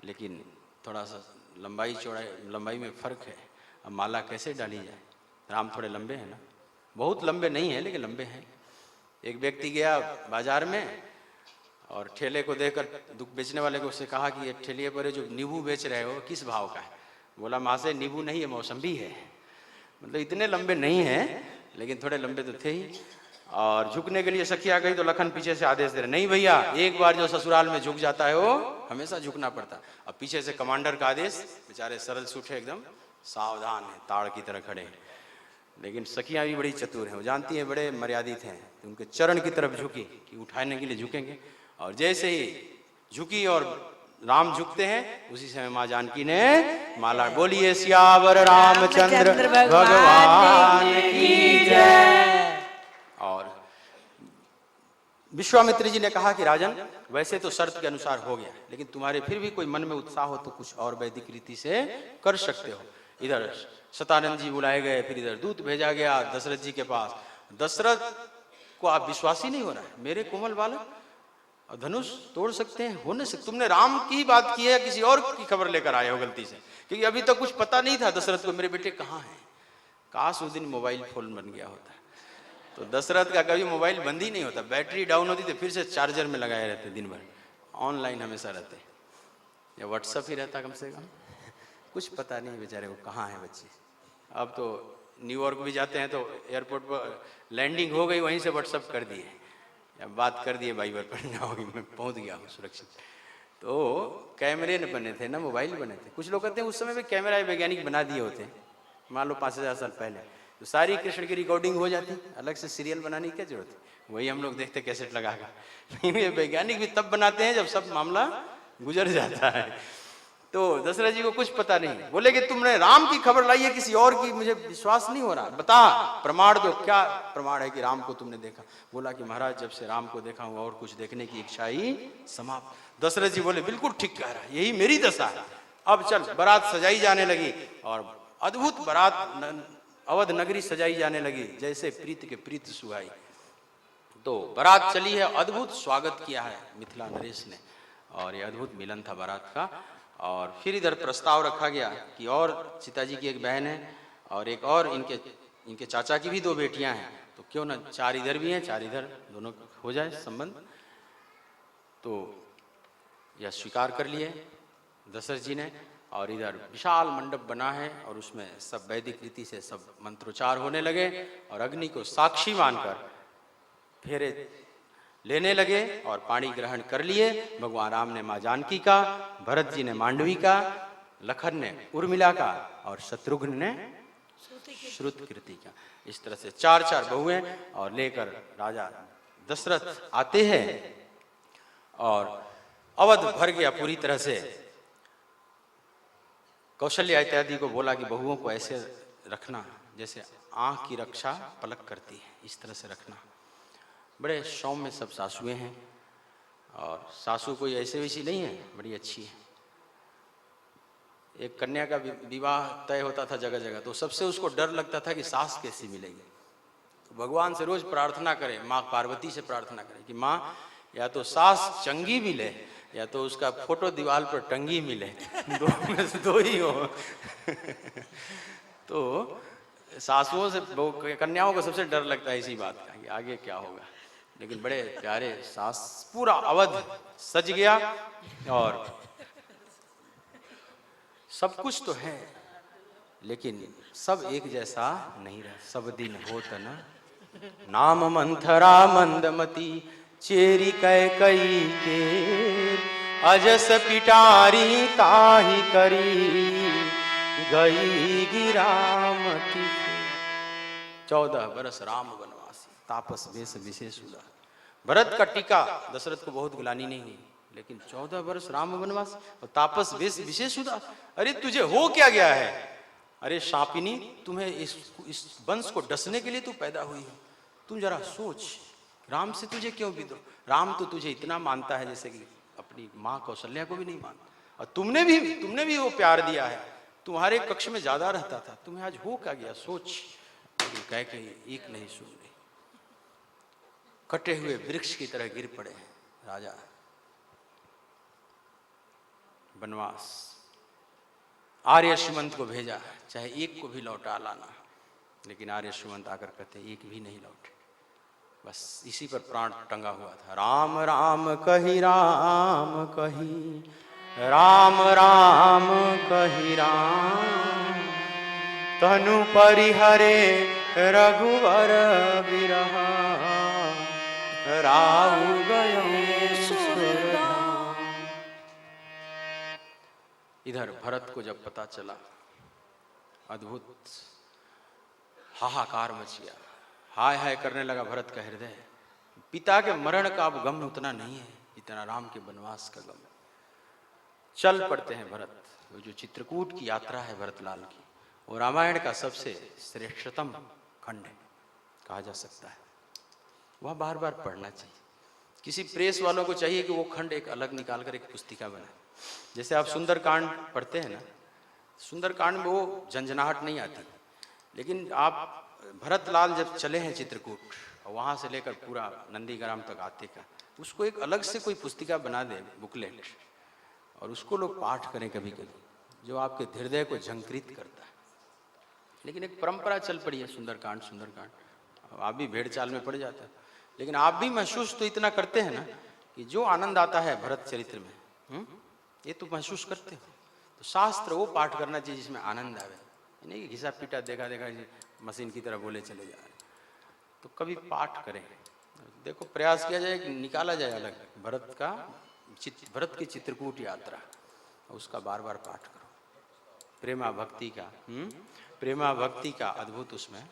लेकिन थोड़ा सा लंबाई में फर्क है। अब माला कैसे डाली जाए, राम थोड़े लंबे हैं ना, बहुत लंबे नहीं हैं लेकिन लंबे हैं। एक व्यक्ति गया बाजार में और ठेले को देखकर दुख बेचने वाले को उससे कहा कि ये ठेले पर जो नींबू बेच रहे हो किस भाव का है? बोला महाशय नींबू नहीं है, मौसम्बी है। मतलब इतने लंबे नहीं हैं लेकिन थोड़े लंबे तो थे ही। और झुकने के लिए सखी आ गई तो लखन पीछे से आदेश दे रहे, नहीं भैया, एक बार जो ससुराल में झुक जाता है वो हमेशा झुकना पड़ता। अब पीछे से कमांडर का आदेश, बेचारे सरल सूठे एकदम सावधान है, ताड़ की तरह खड़े हैं। लेकिन सखियां भी बड़ी चतुर हैं, वो जानती हैं बड़े मर्यादित हैं, तो उनके चरण की तरफ झुकी कि उठाने के लिए झुकेंगे, और जैसे ही झुकी और राम झुकते हैं उसी समय माँ जानकी ने माला, बोलिए सियावर रामचंद्र भगवान की जय। और विश्वामित्र जी ने कहा कि राजन, वैसे तो शर्त के अनुसार हो गया, लेकिन तुम्हारे फिर भी कोई मन में उत्साह हो तो कुछ और वैदिक रीति से कर सकते हो। इधर सतानंद जी बुलाए गए, फिर इधर दूत भेजा गया दशरथ जी के पास। दशरथ को आप विश्वास ही नहीं हो रहा है, मेरे कोमल बालक धनुष तोड़ सकते हैं, हो नहीं सकते। तुमने राम की बात की है, किसी और की खबर लेकर आए हो गलती से, क्योंकि अभी तक कुछ पता नहीं था दशरथ को मेरे बेटे कहाँ हैं। काश उस दिन मोबाइल फोन बन गया होता, तो दशरथ का कभी मोबाइल बंद ही नहीं होता, बैटरी डाउन होती तो फिर से चार्जर में लगाए रहते, दिन भर ऑनलाइन हमेशा रहते, या व्हाट्सअप ही रहता कम से कम। कुछ पता नहीं बेचारे को कहाँ है बच्चे। अब तो न्यूयॉर्क भी जाते हैं तो एयरपोर्ट पर लैंडिंग हो गई, वहीं से व्हाट्सअप कर दिए या बात कर दिए वाइबर पर, ना होगी मैं पहुंच गया हूँ सुरक्षित। तो कैमरे न बने थे ना मोबाइल बने थे। कुछ लोग कहते हैं उस समय भी कैमरा वैज्ञानिक बना दिए होते हैं, मान लो 5000 साल पहले, तो सारी कृष्ण की रिकॉर्डिंग हो जाती, अलग से सीरियल बनाने की क्या जरूरत है, वही हम लोग देखते कैसेट लगाकर। नहीं, ये वैज्ञानिक भी तब बनाते हैं जब सब मामला गुजर जाता है। तो दशरथ जी को कुछ पता नहीं, बोले कि तुमने राम की खबर लाई है किसी और की, मुझे विश्वास नहीं हो रहा, बता प्रमाण दो, क्या प्रमाण है कि राम को तुमने देखा? बोला कि महाराज जब से राम को देखा हूं और कुछ देखने की इच्छा ही समाप्त। दशरथ जी बोले बिल्कुल ठीक कह रहा है, यही मेरी दशा है। अब चल, बारात सजाई जाने लगी और अद्भुत बारात अवध नगरी सजाई जाने लगी, जैसे प्रीत के प्रीत सुहाई। तो बारात चली है, अद्भुत स्वागत किया है मिथिला नरेश ने, और ये अद्भुत मिलन था बारात का। और फिर इधर प्रस्ताव रखा गया कि और सीताजी की एक बहन है और एक और इनके चाचा की भी 2 बेटियां हैं, तो क्यों ना 4 इधर भी हैं 4 इधर, दोनों हो जाए संबंध। तो यह स्वीकार कर लिए दशरथ जी ने, और इधर विशाल मंडप बना है और उसमें सब वैदिक रीति से सब मंत्रोच्चार होने लगे, और अग्नि को साक्षी मानकर फेरे लेने लगे और पानी ग्रहण कर लिए। भगवान राम ने माँ जानकी का, भरत जी ने मांडवी का, लखन ने उर्मिला का और शत्रुघ्न ने श्रुतकीर्ति का। इस तरह से 4 बहुएं और लेकर राजा दशरथ आते हैं, और अवध भर गया पूरी तरह से। कौशल्या इत्यादि को बोला कि बहुओं को ऐसे रखना जैसे आंख की रक्षा पलक करती है, इस तरह से रखना। बड़े सौम्य सब सासुएं हैं, और सासू कोई ऐसे वैसी नहीं है, बड़ी अच्छी है। एक कन्या का विवाह तय होता था जगह जगह, तो सबसे उसको डर लगता था कि सास कैसी मिलेगी। तो भगवान से रोज प्रार्थना करें, माँ पार्वती से प्रार्थना करें कि माँ या तो सास चंगी मिले या तो उसका फोटो दीवार पर टंगी मिले, 2 में से 2 ही हो। तो सासुओं से, कन्याओं को सबसे डर लगता है इसी बात का कि आगे क्या होगा। लेकिन बड़े प्यारे सास, पूरा अवध सज गया, और सब कुछ तो है लेकिन सब एक जैसा नहीं रहा। सब दिन होत न नाम मंथरा मंदमती, चेरी कैकई के अजस पिटारी ताही करी गई गिरामती। 14 बरस राम वनवासी, तापस वेश विशेष हुआ। भरत का टीका दशरथ को बहुत ग्लानि नहीं हुई, लेकिन 14 वर्ष राम वनवास और तापस वेश विशेष हुआ। अरे तुझे हो क्या गया है? अरे शापिनी, तुम्हें इस वंश को डसने के लिए तू पैदा हुई हो। तुम जरा सोच, राम से तुझे क्यों विद्रोह? राम तो तुझे इतना मानता है जैसे कि अपनी माँ कौशल्या को भी नहीं मानता, और तुमने भी वो प्यार दिया है। तुम्हारे कक्ष में ज्यादा रहता था, तुम्हें आज हो क्या गया, सोच। लेकिन कह के एक नहीं सुन रही, कटे हुए वृक्ष की तरह गिर पड़े हैं राजा। वनवास, आर्य सुमंत को भेजा, चाहे एक को भी लौटा लाना, लेकिन आर्य सुमंत आकर कहते एक भी नहीं लौटे। बस इसी पर प्राण टंगा हुआ था। राम राम कही राम कही, राम राम कही राम, तनु परिहरे रघुवर बिरहा, राहु गयो सुरधाम। इधर भरत को जब पता चला, अद्भुत हाहाकार मच गया, हाय हाय करने लगा भरत का हृदय। पिता के मरण का अब गम उतना नहीं है जितना राम के वनवास का गम। चल पड़ते हैं भरत। वो जो चित्रकूट की यात्रा है भरतलाल की, वो रामायण का सबसे श्रेष्ठतम खंड कहा जा सकता है। वह बार बार पढ़ना चाहिए। किसी प्रेस वालों को चाहिए कि वो खंड एक अलग निकाल कर एक पुस्तिका बनाए। जैसे आप सुंदरकांड पढ़ते हैं ना, सुंदरकांड में वो झंझनाहट नहीं आती, लेकिन आप भरतलाल जब चले हैं चित्रकूट, वहां से लेकर पूरा नंदीग्राम तक आते का, उसको एक अलग से कोई पुस्तिका बना दे, बुकलेट, और उसको लोग पाठ करें कभी कभी, जो आपके हृदय को झंकृत करता है। लेकिन एक परंपरा चल पड़ी है सुंदरकांड सुंदरकांड, आप भी भेड़ चाल में पड़ जाता है। लेकिन आप भी महसूस तो इतना करते हैं ना कि जो आनंद आता है भरत चरित्र में, ये तो महसूस करते हो। तो शास्त्र वो पाठ करना चाहिए जिसमें आनंद आवे, नहीं कि घिसा पीटा देखा देखा मशीन की तरह बोले चले जा रहे। तो कभी पाठ करें, देखो प्रयास किया जाए कि निकाला जाए अलग भरत का, भरत की चित्रकूट यात्रा, उसका बार बार पाठ करो। प्रेमा भक्ति का, प्रेमा भक्ति का अद्भुत उसमें।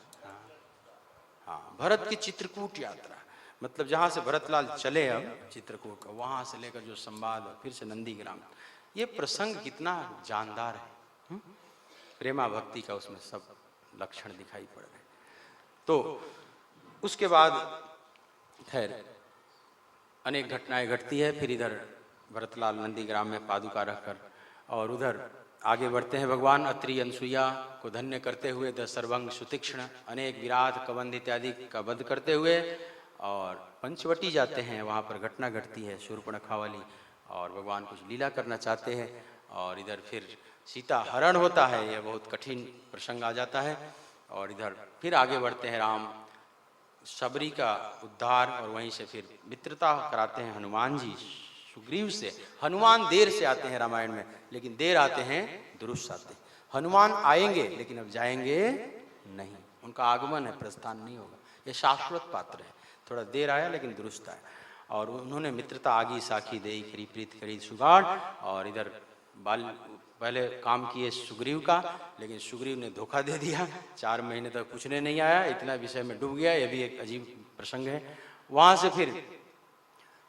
हाँ, भरत की चित्रकूट यात्रा, मतलब जहाँ से भरतलाल चले अब चित्रकूट, वहाँ से लेकर जो संवाद, फिर से नंदीग्राम, ये प्रसंग कितना जानदार है। प्रेमा भक्ति का उसमें सब लक्षण दिखाई पड़ रहे। तो उसके बाद खैर अनेक घटनाएं घटती है। फिर इधर भरतलाल नंदीग्राम में पादुका रखकर, और उधर आगे बढ़ते हैं। भगवान अत्रि अनसुईया को धन्य करते हुए दशरभंग सुतीक्ष्ण अनेक विराट कबंध इत्यादि का वध करते हुए और पंचवटी जाते हैं। वहाँ पर घटना घटती है शूर्पणखा वाली, और भगवान कुछ लीला करना चाहते हैं, और इधर फिर सीता हरण होता है। यह बहुत कठिन प्रसंग आ जाता है। और इधर फिर आगे बढ़ते हैं, राम शबरी का उद्धार, और वहीं से फिर मित्रता कराते हैं हनुमान जी सुग्रीव से। हनुमान देर से आते हैं रामायण में, लेकिन देर आते हैं दुरुस्त आते हैं। हनुमान आएंगे लेकिन अब जाएंगे नहीं, उनका आगमन है, प्रस्थान नहीं होगा। ये शाश्वत पात्र है, थोड़ा देर आया लेकिन दुरुस्त आया। और उन्होंने मित्रता आगी साखी देई करी प्रीत करी सुगाड़। और इधर पहले काम किए सुग्रीव का, लेकिन सुग्रीव ने धोखा दे दिया, 4 महीने तक पूछने नहीं आया, इतना विषय में डूब गया। ये भी एक अजीब प्रसंग है। वहां से फिर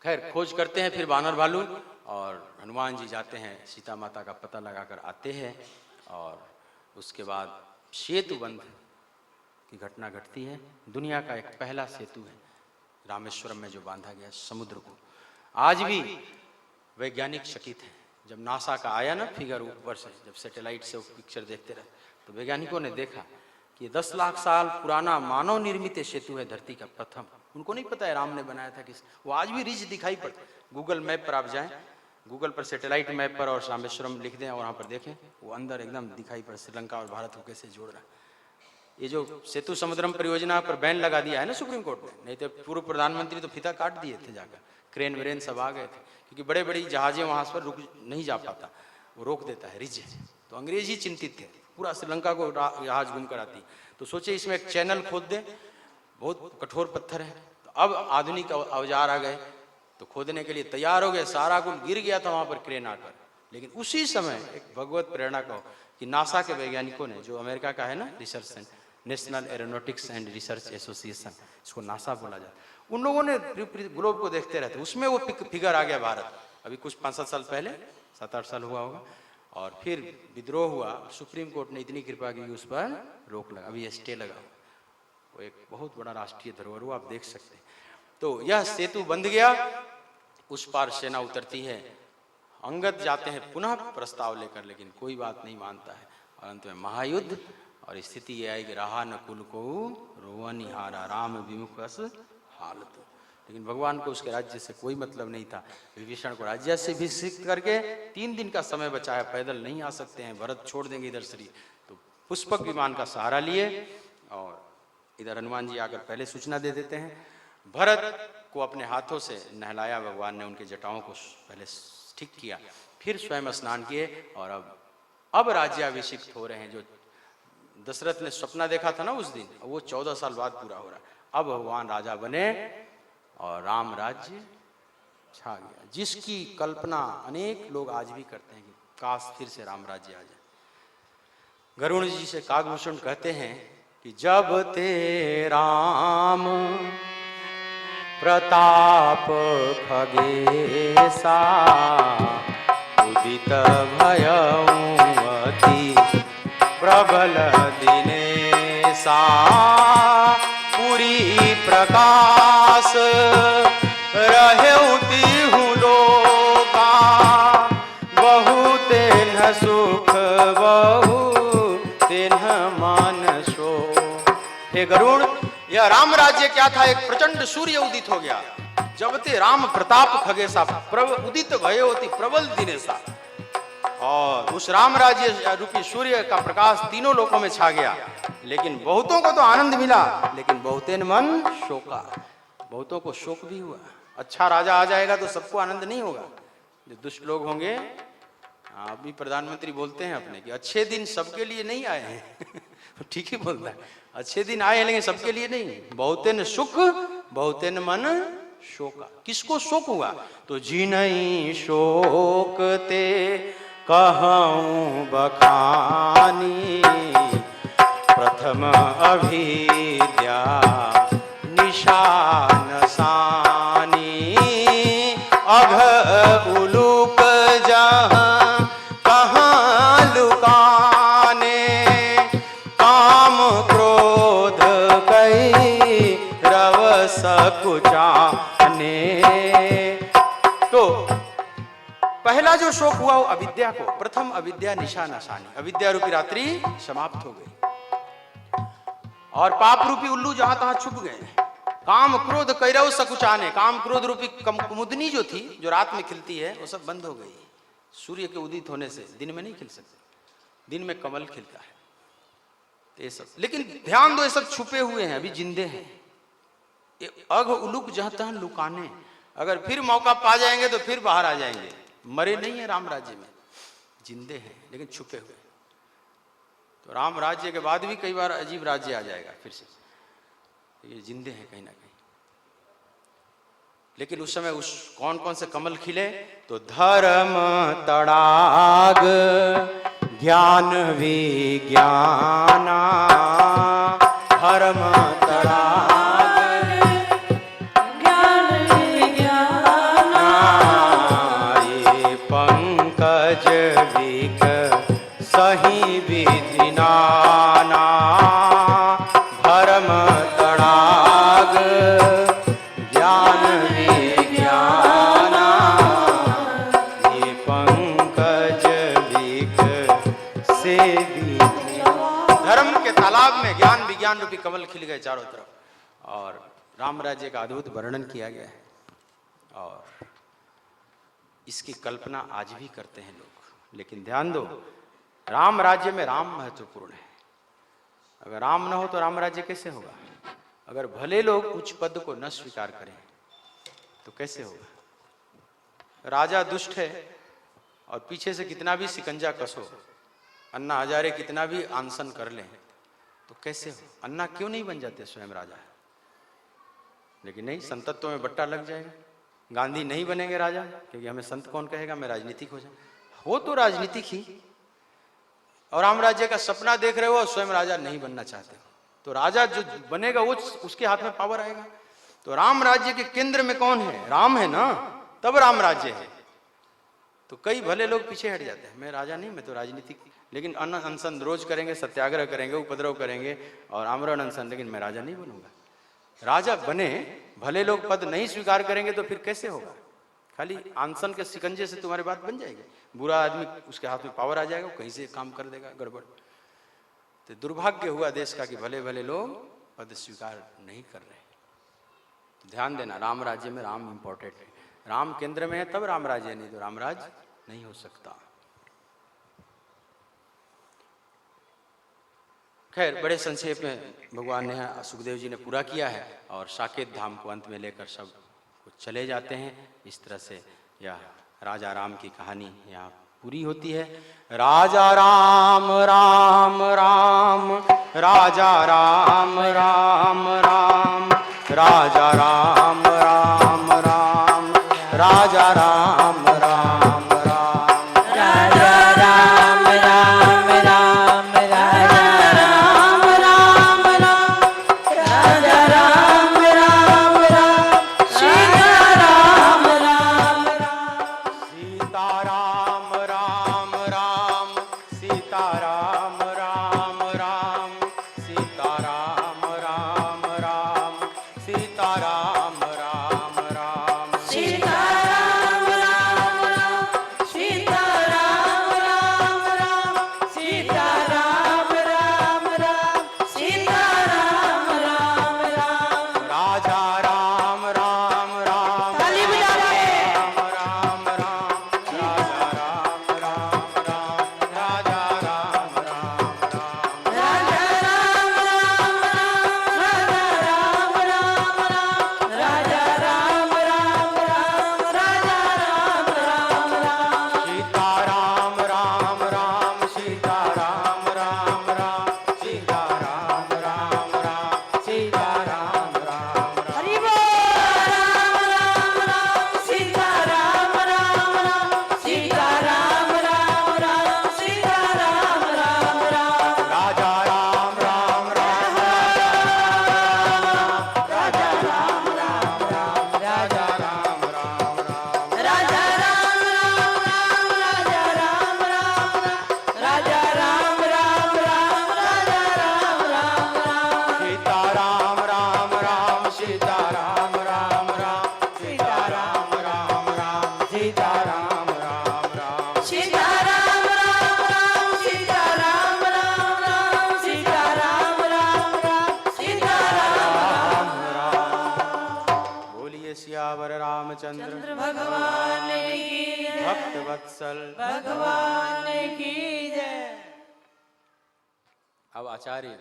खैर खोज करते हैं फिर बानर भालू, और हनुमान जी जाते हैं, सीता माता का पता लगाकर आते हैं। और उसके बाद सेतु बंध की घटना घटती है। दुनिया का एक पहला सेतु है रामेश्वरम में जो बांधा गया समुद्र को। आज भी वैज्ञानिक चकित हैं। जब नासा का आया ना फिगर ऊपर से, जब सैटेलाइट से वो पिक्चर देखते रहे, तो वैज्ञानिकों ने देखा कि 10 लाख साल पुराना मानव निर्मित सेतु है धरती का प्रथम। उनको नहीं पता है राम ने बनाया था किस। वो आज भी रिज दिखाई पड़ता है। गूगल मैप पर आप जाएं, गूगल पर सैटेलाइट मैप पर और रामेश्वरम लिख दें और वहाँ पर देखें, वो अंदर एकदम दिखाई पड़े श्रीलंका और भारत को कैसे जोड़ रहा है। ये जो सेतु समुद्रम परियोजना पर बैन लगा दिया है ना सुप्रीम कोर्ट ने, नहीं तो पूर्व प्रधानमंत्री तो फीता काट दिए थे जाकर, क्रेन व्रेन सब आ गए थे, क्योंकि बड़े बड़ी जहाजें वहां पर रुक नहीं जा पाता, वो रोक देता है रिज। तो अंग्रेज ही चिंतित थे, पूरा श्रीलंका को जहाज घूम कर आती। तो सोचे इसमें एक चैनल खोद दे, बहुत कठोर पत्थर है। तो अब आधुनिक औजार आ गए, तो खोदने के लिए तैयार हो गए, सारा कुछ गिर गया था वहां पर क्रेन आकर। लेकिन उसी समय एक भगवत प्रेरणा कहो कि नासा के वैज्ञानिकों ने, जो अमेरिका का है ना research centre, national aeronautics and research association, इसको नासा बोला जाता है, उन लोगों ने ग्लोब को देखते रहते, उसमें वो फिगर आ गया भारत। अभी कुछ 5-7 साल पहले, 7-8 साल हुआ होगा। और फिर विद्रोह हुआ, सुप्रीम कोर्ट ने इतनी कृपा की उस पर रोक लगा, अभी स्टे लगा। वो एक बहुत बड़ा राष्ट्रीय धरोहर हुआ, आप देख सकते हैं। तो यह सेतु बंध गया, उस पार सेना उतरती है। अंगद जाते हैं पुनः प्रस्ताव लेकर, लेकिन कोई बात नहीं मानता है। और अंत में महायुद्ध, और स्थिति ये आई कि रहा न कुल को रोआ निहारा राम विमुख अस हालत। लेकिन भगवान को उसके राज्य से कोई मतलब नहीं था। विभीषण को राज्य से अभिषिक्त करके 3 दिन का समय बचाया, पैदल नहीं आ सकते हैं, भरत छोड़ देंगे इधर श्री, तो पुष्पक विमान का सहारा लिए और इधर हनुमान जी आकर पहले सूचना दे देते हैं। भरत को अपने हाथों से नहलाया भगवान ने, उनके जटाओं को पहले ठीक किया, फिर स्वयं स्नान किए और अब राज्याभिषिक्त हो रहे हैं। जो दशरथ ने सपना देखा था ना उस दिन, वो 14 साल बाद पूरा हो रहा है। अब भगवान राजा बने और राम राज्य छा गया, जिसकी कल्पना अनेक लोग आज भी करते हैं कि काश फिर से राम राज्य आ जाए। गरुड़ जी से कागभूषण कहते हैं कि जब ते राम प्रताप खगेसा उदित भयउ अति प्रबल दिनेसा पूरी प्रकाश रहेउ तिहु लोका बहु तेन्ह सुख बहु तेन्ह मानसो। हे गरुड़, यह राम राज्य क्या था? एक प्रचंड सूर्य उदित हो गया। जब ते राम प्रताप खगेसा उदित भयोति प्रबल दिनेसा, और उस राम राज्य रूपी सूर्य का प्रकाश तीनों लोकों में छा गया। लेकिन बहुतों को तो आनंद मिला, लेकिन बहुतेन मन शोका, बहुतों को शोक भी हुआ। अच्छा राजा आ जाएगा तो सबको आनंद नहीं होगा। जो दुष्ट लोग होंगे, अभी प्रधानमंत्री बोलते हैं अपने कि अच्छे दिन सबके लिए नहीं आए हैं ठीक ही बोलता है, अच्छे दिन आए हैं लेकिन सबके लिए नहीं। बहुतेन सुख बहुतेन मन शोका। किसको शोक हुआ? तो जिनहि शोक ते कहूँ बखानी प्रथम अभिद्या निशान सानी अघ उलूक जहाँ कहाँ लुकाने काम क्रोध कई रव सकुचाने। तो पहला जो शोक हुआ वो अविद्या को, प्रथम अविद्या निशानासानी, अविद्या रूपी रात्रि समाप्त हो गई और पाप रूपी उल्लू जहां तहां छुप गए। काम क्रोध कैरव सकुचाने, काम क्रोध रूपी कुमुदनी जो थी, जो रात में खिलती है, वो सब बंद हो गई। सूर्य के उदित होने से दिन में नहीं खिल सकते, दिन में कमल खिलता है। तो ये सब, लेकिन ध्यान दो, ये सब छुपे हुए हैं, अभी जिंदे हैं। अघ उलुक जहां तहां लुकाने, अगर फिर मौका पा जाएंगे तो फिर बाहर आ जाएंगे। मरे नहीं है राम राज्य में, जिंदे हैं लेकिन छुपे हुए। तो राम राज्य के बाद भी कई बार अजीब राज्य आ जाएगा फिर से, ये जिंदे हैं कहीं ना कहीं। लेकिन उस समय उस कौन कौन से कमल खिले? तो धर्म तड़ाग ज्ञान विज्ञाना, धर्म तड़ाग ज्ञान विज्ञाना, ये पंकज विक सही विधि नाना, धर्म तड़ाग ज्ञान विज्ञाना, ये पंकज विक से विधि। धर्म के तालाब में ज्ञान विज्ञान रूपी कमल खिल गए चारों तरफ, और राम राज्य का अद्भुत वर्णन किया गया है। और इसकी कल्पना आज भी करते हैं लोग। लेकिन ध्यान दो, राम राज्य में राम महत्वपूर्ण है। अगर राम न हो तो राम राज्य कैसे होगा? अगर भले लोग उच्च पद को न स्वीकार करें तो कैसे होगा? राजा दुष्ट है और पीछे से कितना भी शिकंजा कसो, अन्ना हजारे कितना भी आंसन कर लें तो कैसे हो? अन्ना क्यों नहीं बन जाते स्वयं राजा? लेकिन नहीं, संतत्व में बट्टा लग जाएगा। गांधी नहीं बनेंगे राजा, क्योंकि हमें संत कौन कहेगा, मैं राजनीतिक हो जाऊं। हो तो राजनीतिक ही, और राम राज्य का सपना देख रहे हो और स्वयं राजा नहीं बनना चाहते हो, तो राजा जो बनेगा वो उसके हाथ में पावर आएगा। तो राम राज्य के केंद्र में कौन है? राम है ना, तब राम राज्य है। तो कई भले लोग पीछे हट जाते हैं, मैं राजा नहीं, मैं तो राजनीतिक। लेकिन अन्न अनशन रोज करेंगे, सत्याग्रह करेंगे, उपद्रव करेंगे और आमरण अनशन, लेकिन मैं राजा नहीं बनूंगा। राजा बने, भले लोग पद नहीं स्वीकार करेंगे तो फिर कैसे होगा? खाली अनशन के शिकंजे से तुम्हारी बात बन जाएगी। बुरा आदमी, उसके हाथ में पावर आ जाएगा, वो कहीं से काम कर देगा गड़बड़। तो दुर्भाग्य हुआ देश का कि भले भले लोग पद स्वीकार नहीं कर रहे। तो ध्यान देना, राम राज्य में राम इंपॉर्टेंट है। राम केंद्र में है तब राम राज्य है, नहीं तो राम राज्य नहीं हो सकता। खैर, बड़े संक्षेप में भगवान ने सुखदेव जी ने पूरा किया है और साकेत धाम को अंत में लेकर सब कुछ चले जाते हैं। इस तरह से यह राजा राम की कहानी यहाँ पूरी होती है। राजा राम राम राम, राजा राम राम राम, राजा राम राम राम, राजा राम राम राम, राजा राम राम राम, राजा राम राम राम, राजा राम राम राम, सीता राम राम राम, सीता राम राम राम, सीता राम राम राम, सीता राम राम राम, सीता राम राम राम, सीता राम राम राम, सीता राम राम राम, सीता राम राम राम, सीता राम राम राम, राजा राम राम राम, ताली बजा के। राम राम, राजा राम राम राम, राजा राम राम राम, राजा राम राम राम, राजा राम राम राम, राजा राम राम राम, सीता राम राम राम, सीता राम राम राम, सीता राम राम राम, सीता राम राम राम, हरि बोल। राम राम राम, सीता राम राम राम, सीता राम राम राम, सीता राम राम राम, राजा राम राम राम, राजा राम राम राम, राजा राम राम राम, राजा राम राम राम, राजा राम राम राम, राजा राम राम राम, राजा राम राम राम, सीता राम राम राम, सीता राम राम राम, सीता राम राम राम, सीता राम राम राम, सीता राम राम राम, सीता राम राम राम, सीता राम राम राम, सीता राम राम। बोलिए सियावर रामचंद्र चंद्र भगवान की जय, भक्त वत्सल। भगवान की जय। अब आचार्य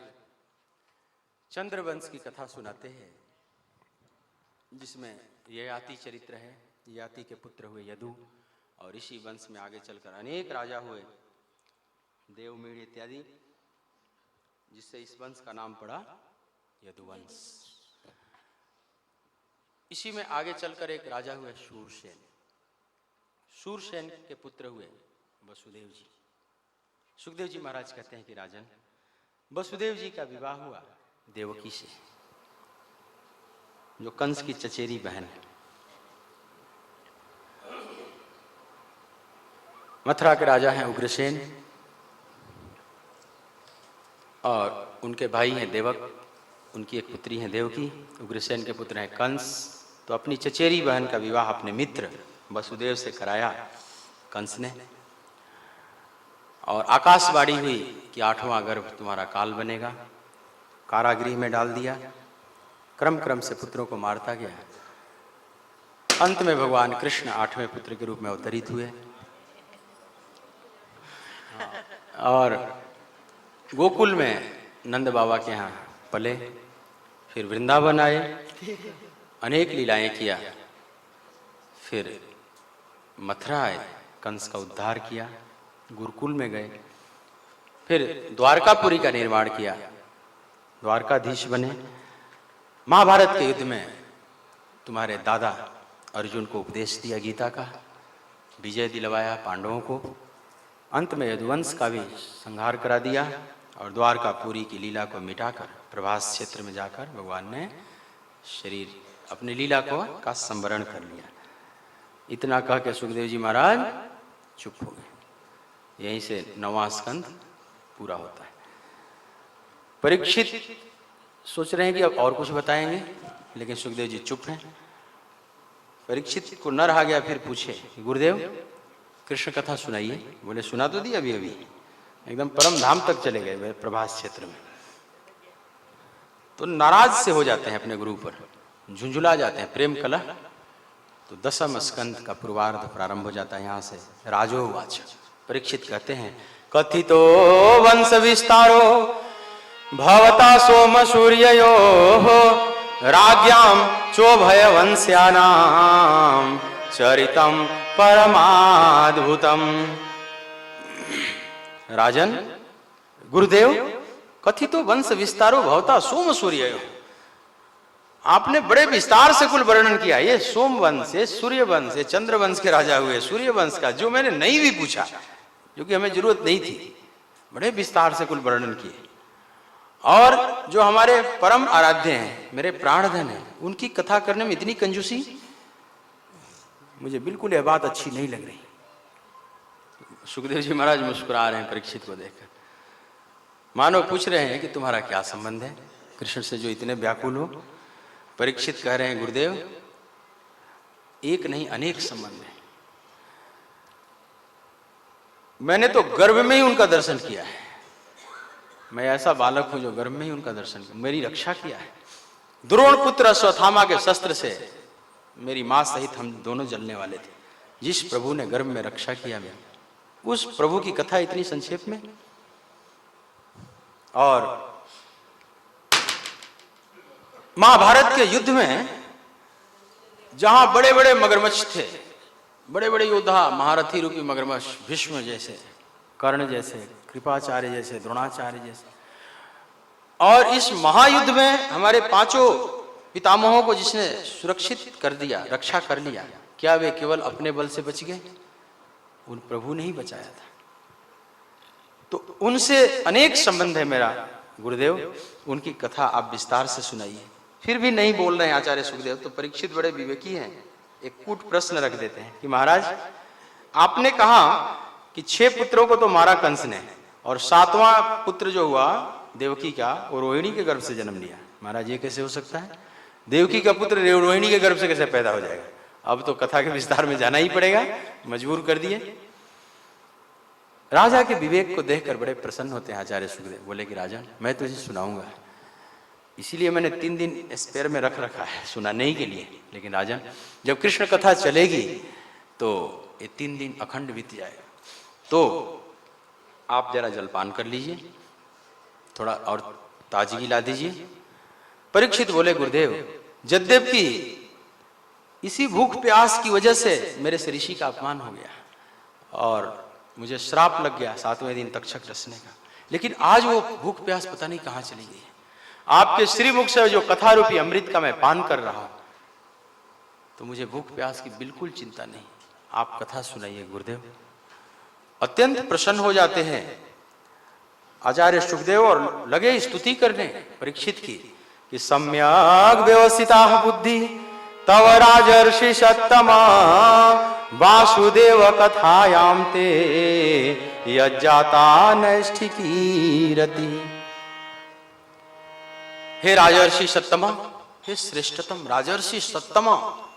चंद्रवंश की कथा सुनाते हैं, जिसमें ययाति चरित्र है। ययाति के पुत्र हुए यदु, और इसी वंश में आगे चलकर अनेक राजा हुए, देवमीड़ इत्यादि, जिससे इस वंश का नाम पड़ा यदुवंश। इसी में आगे चलकर एक राजा हुए शूरसेन। शूरसेन के पुत्र हुए वसुदेव जी। सुखदेव जी महाराज कहते हैं कि राजन, वसुदेव जी का विवाह हुआ देवकी से, जो कंस की चचेरी बहन है। मथुरा के राजा हैं उग्रसेन, और उनके भाई हैं देवक, उनकी एक पुत्री है देवकी। उग्रसेन के पुत्र हैं कंस। तो अपनी चचेरी बहन का विवाह अपने मित्र वसुदेव से कराया कंस ने, और आकाशवाणी हुई कि 8वां गर्भ तुम्हारा काल बनेगा। कारागृह में डाल दिया, क्रम क्रम से पुत्रों को मारता गया। अंत में भगवान कृष्ण 8वें पुत्र के रूप में अवतरित हुए, और गोकुल में नंद बाबा के यहाँ पले, फिर वृंदावन आए, अनेक लीलाएं किया, फिर मथुरा आए, कंस का उद्धार किया, गुरुकुल में गए, फिर द्वारकापुरी का निर्माण किया, द्वारकाधीश बने। महाभारत के युद्ध में तुम्हारे दादा अर्जुन को उपदेश दिया गीता का, विजय दिलवाया पांडवों को। अंत में यदुवंश का भी संहार करा दिया, और द्वारकापुरी की लीला को मिटाकर प्रभास क्षेत्र में जाकर भगवान ने शरीर अपनी लीला का संवरण कर लिया। इतना कह के सुखदेव जी महाराज चुप हो गए। यहीं से 9वां स्कंद पूरा होता है। परीक्षित सोच रहे हैं कि अब और कुछ बताएंगे, लेकिन सुखदेव जी चुप हैं। परीक्षित को न रहा गया, फिर पूछे गुरुदेव कृष्ण कथा सुनाइए। बोले सुना तो दी अभी अभी, एकदम परम धाम तक चले गए वे प्रभास क्षेत्र में। तो नाराज से हो जाते हैं अपने गुरु पर, झुंझुला जाते हैं, प्रेम कलह। तो 10वें स्कंद का पूर्वार्ध प्रारंभ हो जाता है यहाँ से। राजोवाच, परीक्षित कहते हैं, कथितो वंश विस्तारो भवता सोम सूर्ययोः राज्ञां चोभय वंश्यानां चरितम परमाद्भुतम। राजन, गुरुदेव, कथितो वंश विस्तारो भवता सोम सूर्ययोः, आपने बड़े विस्तार से कुल वर्णन किया। ये सोम वंश, ये सूर्य वंश, ये चंद्र वंश के राजा हुए, सूर्य वंश का, जो मैंने नहीं भी पूछा, जो कि हमें जरूरत नहीं थी। बड़े विस्तार से कुल वर्णन किए। और जो हमारे परम आराध्य हैं, मेरे प्राणधन हैं, उनकी कथा करने में इतनी कंजूसी, मुझे बिल्कुल यह बात अच्छी नहीं लग रही। सुखदेव जी महाराज मुस्कुरा रहे हैं परीक्षित को देखकर, मानो पूछ रहे हैं कि तुम्हारा क्या संबंध है कृष्ण से जो इतने व्याकुल हो। परीक्षित कह रहे हैं, गुरुदेव, एक नहीं अनेक संबंध है। मैंने तो गर्भ में ही उनका दर्शन किया है। मैं ऐसा बालक हूं जो गर्भ में ही उनका दर्शन किया, मेरी रक्षा किया है। द्रोण पुत्र अश्वत्थामा के शस्त्र से मेरी मां सहित हम दोनों जलने वाले थे। जिस प्रभु ने गर्भ में रक्षा किया मेरी, उस प्रभु की कथा इतनी संक्षेप में। और महाभारत के युद्ध में जहां बड़े बड़े मगरमच्छ थे, बड़े बड़े योद्धा, महारथी रूपी मगरमच्छ, भीष्म जैसे, कर्ण जैसे, कृपाचार्य जैसे, द्रोणाचार्य जैसे, और इस महायुद्ध में हमारे 5 पितामहों को जिसने सुरक्षित कर दिया, रक्षा कर लिया, क्या वे केवल अपने बल से बच गए? उन प्रभु ने ही बचाया था। तो उनसे अनेक संबंध है मेरा गुरुदेव, उनकी कथा आप विस्तार से सुनाइए। फिर भी नहीं बोल रहे हैं आचार्य सुखदेव। तो परीक्षित बड़े विवेकी हैं, एक कूट प्रश्न रख देते हैं कि महाराज, आपने कहा कि 6 पुत्रों को तो मारा कंस ने, और 7वां पुत्र जो हुआ देवकी का, वो रोहिणी के गर्भ से जन्म लिया। महाराज, ये कैसे हो सकता है? देवकी का पुत्र रोहिणी के गर्भ से कैसे पैदा हो जाएगा? अब तो कथा के विस्तार में जाना ही पड़ेगा, मजबूर कर दिए। राजा के विवेक को देखकर बड़े प्रसन्न होते हैं आचार्य सुखदेव। बोले कि राजन, मैं तुझे सुनाऊंगा, इसीलिए मैंने 3 दिन स्पेयर में रख रखा है सुनाने ही के लिए। लेकिन राजन, जब कृष्ण कथा चलेगी तो ये 3 दिन अखंड बीत जाएगा। तो आप जरा जलपान कर लीजिए, थोड़ा और ताजगी ला दीजिए। परीक्षित बोले, गुरुदेव, यद्यपि इसी भूख प्यास की वजह से मेरे से ऋषि का अपमान हो गया और मुझे श्राप लग गया 7वें दिन तक्षक रचने का, लेकिन आज वो भूख प्यास पता नहीं कहां चली गई है। आपके श्रीमुख से जो कथा रूपी अमृत का मैं पान कर रहा हूं, तो मुझे भूख प्यास की बिल्कुल चिंता नहीं। आप कथा सुनाइए गुरुदेव। अत्यंत प्रसन्न हो जाते हैं आचार्य सुखदेव और लगे स्तुति करने परीक्षित की कि सम्यक व्यवस्थिता बुद्धि तव राजर्षि सत्तमा वासुदेव कथायाम ते यज्जाता नैष्ठिकी रति। हे राजर्षि सत्तमा, हे श्रेष्ठतम राजर्षि सत्तमा,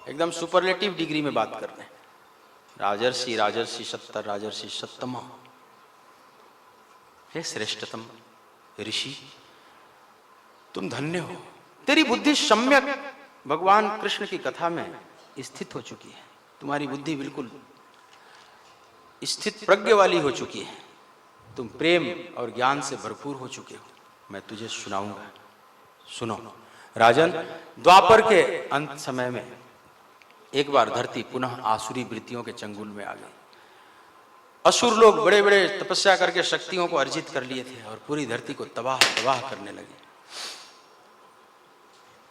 एकदम सुपरलेटिव डिग्री में बात कर रहे हैं। राजर्षि, राजर्षि सत्तर, राजर्षि सत्तमा, हे श्रेष्ठतम ऋषि, तुम धन्य हो। तेरी बुद्धि सम्यक भगवान कृष्ण की कथा में स्थित हो चुकी है। तुम्हारी बुद्धि बिल्कुल स्थित प्रज्ञ वाली हो चुकी है। तुम प्रेम और ज्ञान से भरपूर हो चुके हो। मैं तुझे सुनाऊंगा, सुनो। राजन, द्वापर के अंत समय में एक बार धरती पुनः आसुरी वृत्तियों के चंगुल में आ गई। असुर लोग बड़े बड़े तपस्या करके शक्तियों को अर्जित कर लिए थे और पूरी धरती को तबाह तबाह करने लगे।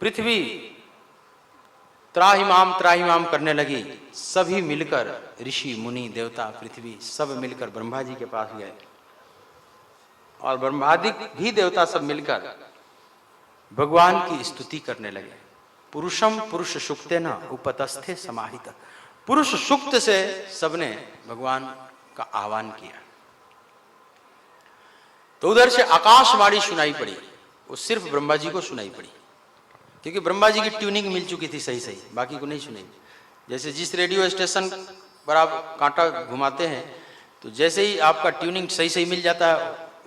पृथ्वी त्राहिमाम करने लगी। सभी मिलकर, ऋषि मुनि देवता पृथ्वी सब मिलकर ब्रह्मा जी के पास गए और ब्रह्मादि भी देवता सब मिलकर भगवान की स्तुति करने लगे। पुरुषम पुरुष सुक्तेन उपतस्थे समाहित। पुरुष सुक्त से सबने भगवान का आह्वान किया। तो उधर से आकाशवाणी सुनाई पड़ी। वो सिर्फ ब्रह्मा जी को सुनाई पड़ी, क्योंकि ब्रह्मा जी की ट्यूनिंग मिल चुकी थी सही सही, बाकी को नहीं सुनाई। जैसे जिस रेडियो स्टेशन पर आप कांटा घुमाते हैं तो जैसे ही आपका ट्यूनिंग सही सही मिल जाता है,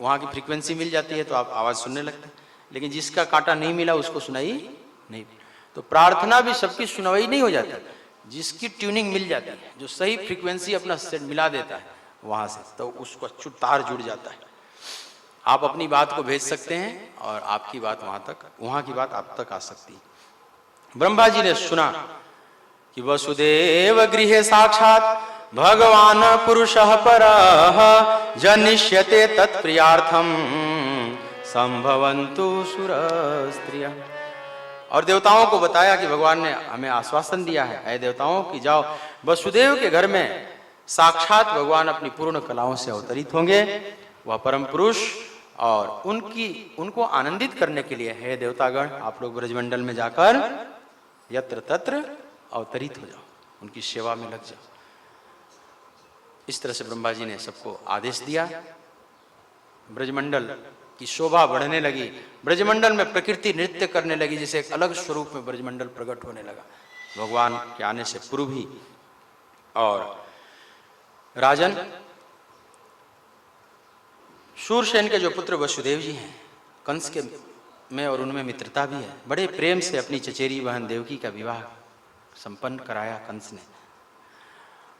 वहाँ की फ्रीक्वेंसी मिल जाती है, तो आप आवाज़ सुनने लगते हैं। लेकिन जिसका कांटा नहीं मिला उसको सुनाई नहीं। तो प्रार्थना भी सबकी सुनवाई नहीं हो जाती, जिसकी ट्यूनिंग मिल जाती है, जो सही फ्रीक्वेंसी अपना सेट मिला देता है वहाँ से, तो उसको अच्छु तार जुड़ जाता है। आप अपनी बात को भेज सकते हैं और आपकी बात वहाँ की बात आप तक आ सकती है। ब्रह्मा जी ने सुना कि वसुदेव गृहे साक्षात भगवान पुरुषः परः जनिष्यते तत्प्रियार्थम संभवन्तु सुर स्त्रियः। और देवताओं को बताया कि भगवान ने हमें आश्वासन दिया है, ऐ देवताओं कि जाओ वसुदेव के घर में साक्षात भगवान अपनी पूर्ण कलाओं से अवतरित होंगे, वह परम पुरुष, और उनको आनंदित करने के लिए हे देवतागण आप लोग ब्रजमंडल में जाकर यत्र तत्र अवतरित हो जाओ, उनकी सेवा में लग जाओ। इस तरह से ब्रह्मा जी ने सबको आदेश दिया। ब्रजमंडल की शोभा बढ़ने लगी, ब्रजमंडल में प्रकृति नृत्य करने लगी, जैसे एक अलग स्वरूप में ब्रजमंडल प्रकट होने लगा भगवान के आने से पूर्व ही। और राजन, शूरसेन के जो पुत्र वसुदेव जी हैं, कंस के में और उनमें मित्रता भी है। बड़े प्रेम से अपनी चचेरी बहन देवकी का विवाह संपन्न कराया कंस ने।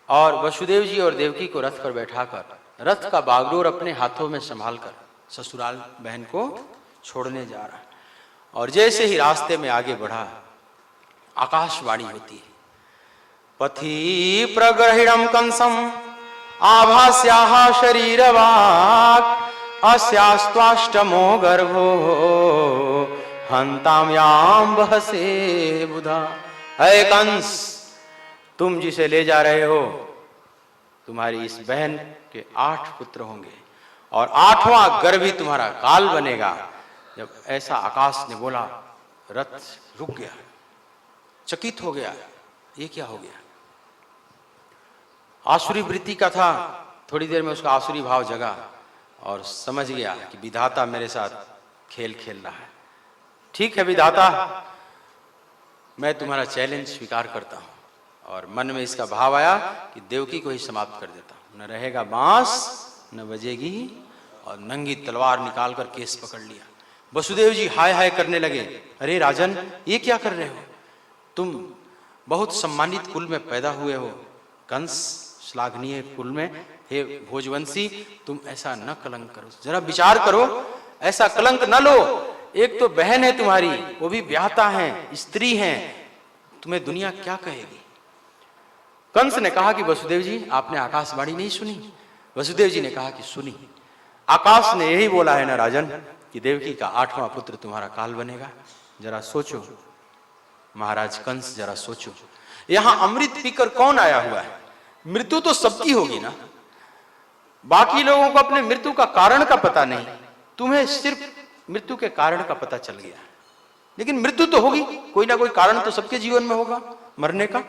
और वसुदेव जी और देवकी को रथ पर बैठाकर रथ का बागडोर अपने हाथों में संभालकर ससुराल बहन को छोड़ने जा रहा है। और जैसे ही रास्ते में आगे बढ़ा, आकाशवाणी होती है, पथि प्रग्रहिणम कंसम आभास्याः शरीरवाक् अस्यास्त्वाष्टमो गर्भो हंताम याम बहसे बुधा। है कंस, तुम जिसे ले जा रहे हो, तुम्हारी इस बहन के 8 पुत्र होंगे और 8वां गर्भ ही तुम्हारा काल बनेगा। जब ऐसा आकाश ने बोला, रथ रुक गया, चकित हो गया, ये क्या हो गया। आसुरी वृत्ति का था, थोड़ी देर में उसका आसुरी भाव जगा और समझ गया कि विधाता मेरे साथ खेल खेल रहा है। ठीक है विधाता, मैं तुम्हारा चैलेंज स्वीकार करता हूं। और मन में इसका भाव आया कि देवकी को ही समाप्त कर देता हूं, न रहेगा बांस न बजेगी, और नंगी तलवार निकालकर केस पकड़ लिया। वसुदेव जी हाय हाय करने लगे, अरे राजन ये क्या कर रहे हो, तुम बहुत सम्मानित कुल में पैदा हुए हो, कंस श्लाघनीय कुल में, हे भोजवंशी तुम ऐसा न कलंक करो, जरा विचार करो, ऐसा कलंक न लो। एक तो बहन है तुम्हारी, वो भी ब्याहता है, स्त्री है, तुम्हें दुनिया क्या कहेगी। कंस ने कहा कि वसुदेव जी आपने आकाशवाणी नहीं सुनी। वसुदेव जी ने कहा कि सुनी। आकाश ने यही बोला है ना राजन कि देवकी का 8वां पुत्र तुम्हारा काल बनेगा। जरा सोचो महाराज कंस, जरा सोचो, यहां अमृत पीकर कौन आया हुआ है, मृत्यु तो सबकी होगी ना। बाकी लोगों को अपने मृत्यु का कारण का पता नहीं, तुम्हें सिर्फ मृत्यु के कारण का पता चल गया, लेकिन मृत्यु तो होगी, कोई ना कोई कारण तो सबके जीवन में होगा मरने का।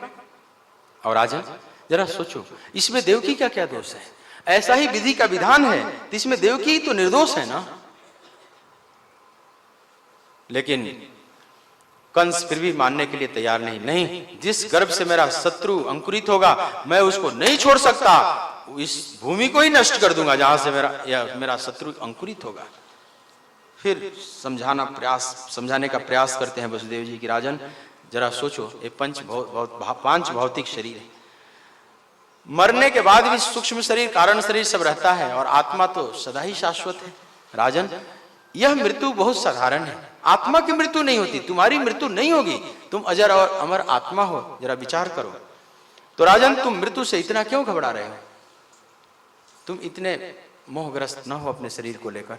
और राजन जरा सोचो, इसमें देवकी का क्या दोष है, ऐसा ही विधि का विधान है, तो इसमें देवकी तो निर्दोष है ना। लेकिन कंस फिर भी मानने के लिए तैयार नहीं, जिस गर्भ से मेरा शत्रु अंकुरित होगा मैं उसको नहीं छोड़ सकता, इस भूमि को ही नष्ट कर दूंगा जहां से मेरा शत्रु अंकुरित होगा। फिर समझाने का प्रयास करते हैं वसुदेव जी की राजन जरा सोचो, ये 5 भौतिक शरीर है, मरने के बाद भी सूक्ष्म शरीर कारण शरीर सब रहता है, और आत्मा तो सदा ही शाश्वत है। राजन यह मृत्यु बहुत साधारण है, आत्मा की मृत्यु नहीं होती, तुम्हारी मृत्यु नहीं होगी, तुम अजर और अमर आत्मा हो, जरा विचार करो। तो राजन तुम मृत्यु से इतना क्यों घबरा रहे हो, तुम इतने मोहग्रस्त न हो अपने शरीर को लेकर।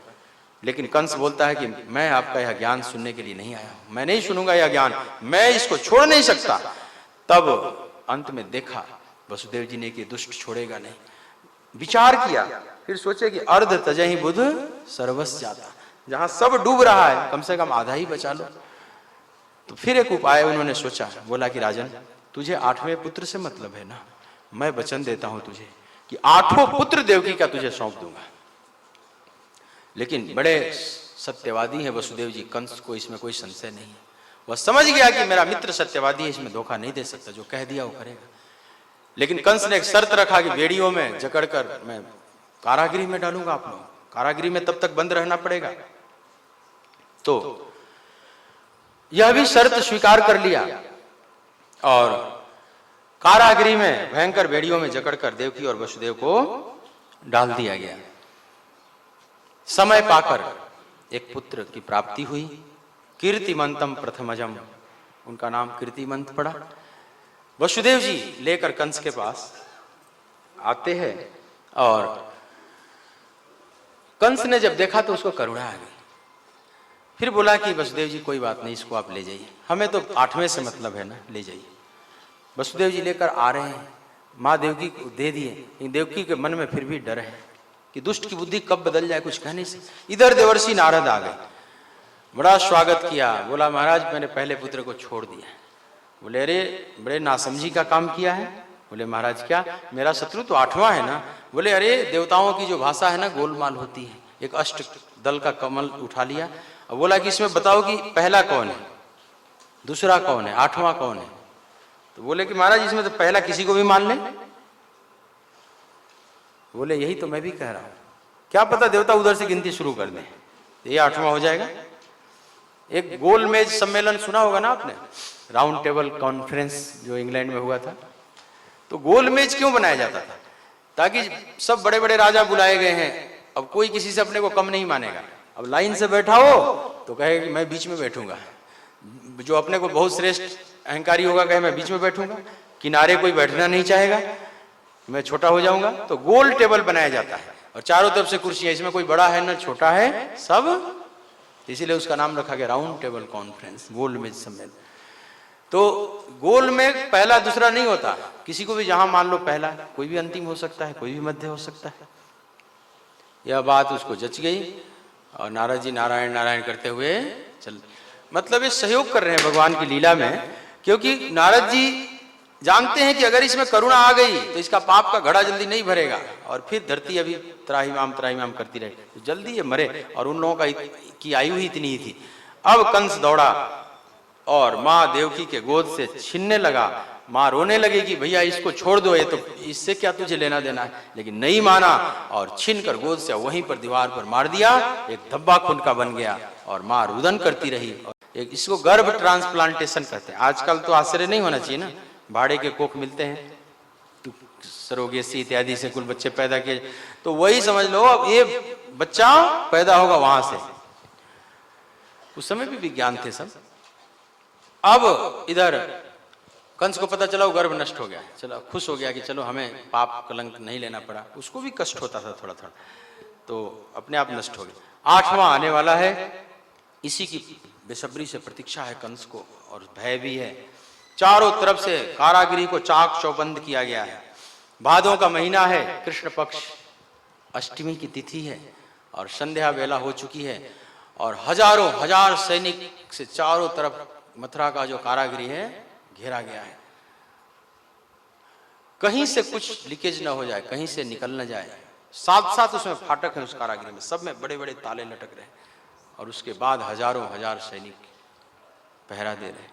लेकिन कंस बोलता है कि मैं आपका यह ज्ञान सुनने के लिए नहीं आया हूं, मैं नहीं सुनूंगा यह ज्ञान, मैं इसको छोड़ नहीं सकता। तब अंत में देखा वसुदेव जी ने कि दुष्ट छोड़ेगा नहीं, विचार किया, फिर सोचे कि अर्ध तजहि बुध सर्वस जाता, जहां सब डूब रहा है कम से कम आधा ही बचा लो। तो फिर एक उपाय उन्होंने सोचा, बोला कि राजन तुझे 8वें पुत्र से मतलब है ना, मैं वचन देता हूं तुझे कि 8वां पुत्र देवकी का तुझे सौंप दूंगा। लेकिन बड़े सत्यवादी है वसुदेव जी, कंस को इसमें कोई संशय नहीं है, वह समझ गया कि मेरा मित्र सत्यवादी है, इसमें धोखा नहीं दे सकता, जो कह दिया वो करेगा। लेकिन कंस ने एक शर्त रखा कि बेड़ियों में जकड़कर मैं कारागृह में डालूंगा आप लोग, कारागृह में तब तक बंद रहना पड़ेगा। तो यह भी शर्त स्वीकार कर लिया और कारागृह में भयंकर बेड़ियों में जकड़कर देवकी और वसुदेव को डाल दिया गया। समय पाकर एक पुत्र की प्राप्ति हुई, कीर्तिमंतम प्रथमजम, उनका नाम कीर्तिमंत पड़ा। वसुदेव जी लेकर कंस के पास आते हैं और कंस ने जब देखा तो उसको करुणा आ गई। फिर बोला कि वसुदेव जी कोई बात नहीं, इसको आप ले जाइए, हमें तो 8वें से मतलब है ना, ले जाइए। वसुदेव जी लेकर आ रहे हैं, माँ देवकी को दे दिए, लेकिन देवकी के मन में फिर भी डर है कि दुष्ट की बुद्धि कब बदल जाए, कुछ कह नहीं सकते। इधर देवर्षि नारद आ गए, बड़ा स्वागत किया, बोला महाराज मैंने पहले पुत्र को छोड़ दिया। बोले अरे बड़े नासमझी का काम किया है। बोले महाराज क्या, मेरा शत्रु तो 8वां है ना। बोले अरे देवताओं की जो भाषा है ना गोलमाल होती है, एक अष्ट दल का कमल उठा लिया और बोला कि इसमें बताओ कि पहला कौन है, दूसरा कौन है, 8वां कौन है। तो बोले कि महाराज इसमें तो पहला किसी को भी मान ले। बोले यही तो मैं भी कह रहा हूं, क्या पता देवता उधर से गिनती शुरू कर दें, ये 8वां हो जाएगा। एक गोल मेज सम्मेलन सुना होगा ना आपने, राउंड टेबल कॉन्फ्रेंस जो इंग्लैंड में हुआ था। तो गोल मेज क्यों बनाया जाता था, ताकि सब बड़े बड़े राजा बुलाए गए हैं, अब कोई किसी से अपने को कम नहीं मानेगा। अब लाइन से बैठा हो तो कहे कि मैं बीच में बैठूंगा, जो अपने को बहुत श्रेष्ठ अहंकारी होगा कहे मैं बीच में बैठूंगा, किनारे कोई बैठना नहीं चाहेगा, मैं छोटा हो जाऊंगा। तो गोल टेबल बनाया जाता है और चारों तरफ से कुर्सियां, इसमें कोई बड़ा है ना छोटा है, सब, इसीलिए उसका नाम रखा गया राउंड टेबल कॉन्फ्रेंस, गोल मेज सम्मेलन। तो गोल में पहला दूसरा नहीं होता, किसी को भी जहां मान लो पहला, कोई भी अंतिम हो सकता है, कोई भी मध्य हो सकता है। यह बात उसको जच गई और नारद जी नारायण नारायण करते हुए चल, मतलब ये सहयोग कर रहे हैं भगवान की लीला में, क्योंकि नारद जी जानते हैं कि अगर इसमें करुणा आ गई तो इसका पाप का घड़ा जल्दी नहीं भरेगा और फिर धरती अभी त्राहिमाम करती रहे, तो जल्दी ये मरे। और उन लोगों की आयु ही इतनी ही थी। अब कंस दौड़ा और माँ देवकी के गोद से छीनने लगा। माँ रोने लगी कि भैया इसको छोड़ दो, ये तो इससे क्या तुझे लेना देना है, लेकिन नहीं माना और छीन कर गोद से वहीं पर दीवार पर मार दिया, एक धब्बा खून का बन गया और माँ रुदन करती रही। एक इसको गर्भ ट्रांसप्लांटेशन कहते हैं। आजकल तो आश्चर्य नहीं होना चाहिए ना, भाड़े के कोख मिलते हैं, सरोगेसी इत्यादि से कुल बच्चे पैदा किए, तो वही समझ लो अब ये बच्चा पैदा होगा वहां से। उस समय भी विज्ञान थे सब। अब इधर कंस को पता चला वो गर्भ नष्ट हो गया, चलो खुश हो गया कि चलो हमें पाप कलंक नहीं लेना पड़ा। उसको भी कष्ट होता था थोड़ा थोड़ा, तो अपने आप नष्ट हो गया। 8वां आने वाला है, इसी की बेसब्री से प्रतीक्षा है कंस को और भय भी है। चारों तरफ से कारागृह को चाक चौबंद किया गया है। भादों का महीना है, कृष्ण पक्ष अष्टमी की तिथि है और संध्या बेला हो चुकी है और हजारों हजार सैनिक से चारों तरफ मथुरा का जो कारागृह है घेरा गया है। कहीं से कुछ लीकेज न हो जाए, कहीं से निकल न जाए। साथ साथ उसमें फाटक है उस कारागृह में, सब में बड़े बड़े ताले लटक रहे और उसके बाद हजारों हजार सैनिक पहरा दे रहे।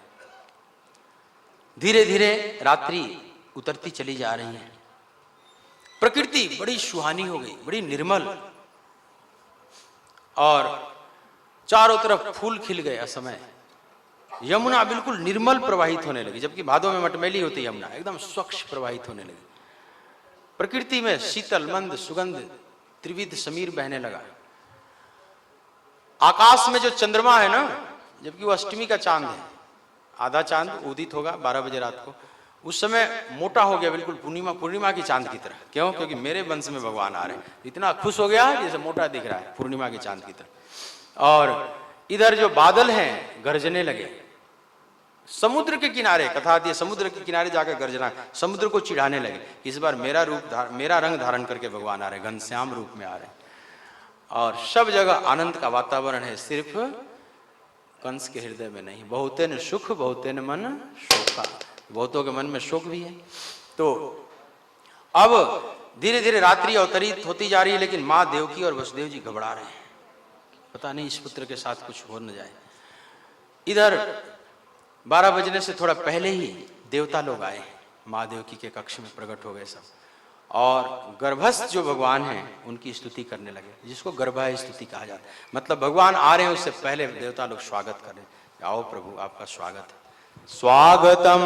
धीरे धीरे रात्रि उतरती चली जा रही है। प्रकृति बड़ी सुहानी हो गई, बड़ी निर्मल, और चारों तरफ फूल खिल गए। असमय यमुना बिल्कुल निर्मल प्रवाहित होने लगी, जबकि भादों में मटमैली होती यमुना एकदम स्वच्छ प्रवाहित होने लगी। प्रकृति में शीतल मंद सुगंध त्रिविध समीर बहने लगा। आकाश में जो चंद्रमा है ना, जबकि वो अष्टमी का चांद है, आधा चांद उदित होगा 12 बजे रात को, उस समय मोटा हो गया बिल्कुल पूर्णिमा की चांद की तरह। क्यों? क्योंकि मेरे वंश में भगवान आ रहे हैं। इतना खुश हो गया जैसे मोटा दिख रहा है पूर्णिमा की चांद की तरह। और इधर जो बादल हैं गरजने लगे। समुद्र के किनारे, कथा आती है समुद्र के किनारे जाकर गरजना, समुद्र को चिढ़ाने लगे। इस बार मेरा रंग धारण करके भगवान आ रहे, घनश्याम रूप में आ रहे। और सब जगह आनंद का वातावरण है, सिर्फ कंस के हृदय में नहीं। बहुते न सुख बहुते न मन शोका, बहुतों के मन में शोक भी है। तो अब धीरे धीरे रात्रि अवतरित होती जा रही है, लेकिन माँ देवकी और वसुदेव जी घबरा रहे हैं, पता नहीं इस पुत्र के साथ कुछ हो न जाए। इधर 12 बजने से थोड़ा पहले ही देवता लोग आए, माँ देवकी के कक्ष में प्रकट हो गए सब, और गर्भस्थ जो भगवान हैं उनकी स्तुति करने लगे, जिसको गर्भा स्तुति कहा जाता है। मतलब भगवान आ रहे हैं उससे पहले देवता लोग स्वागत कर रहे हैं, आओ प्रभु आपका स्वागत है। स्वागतम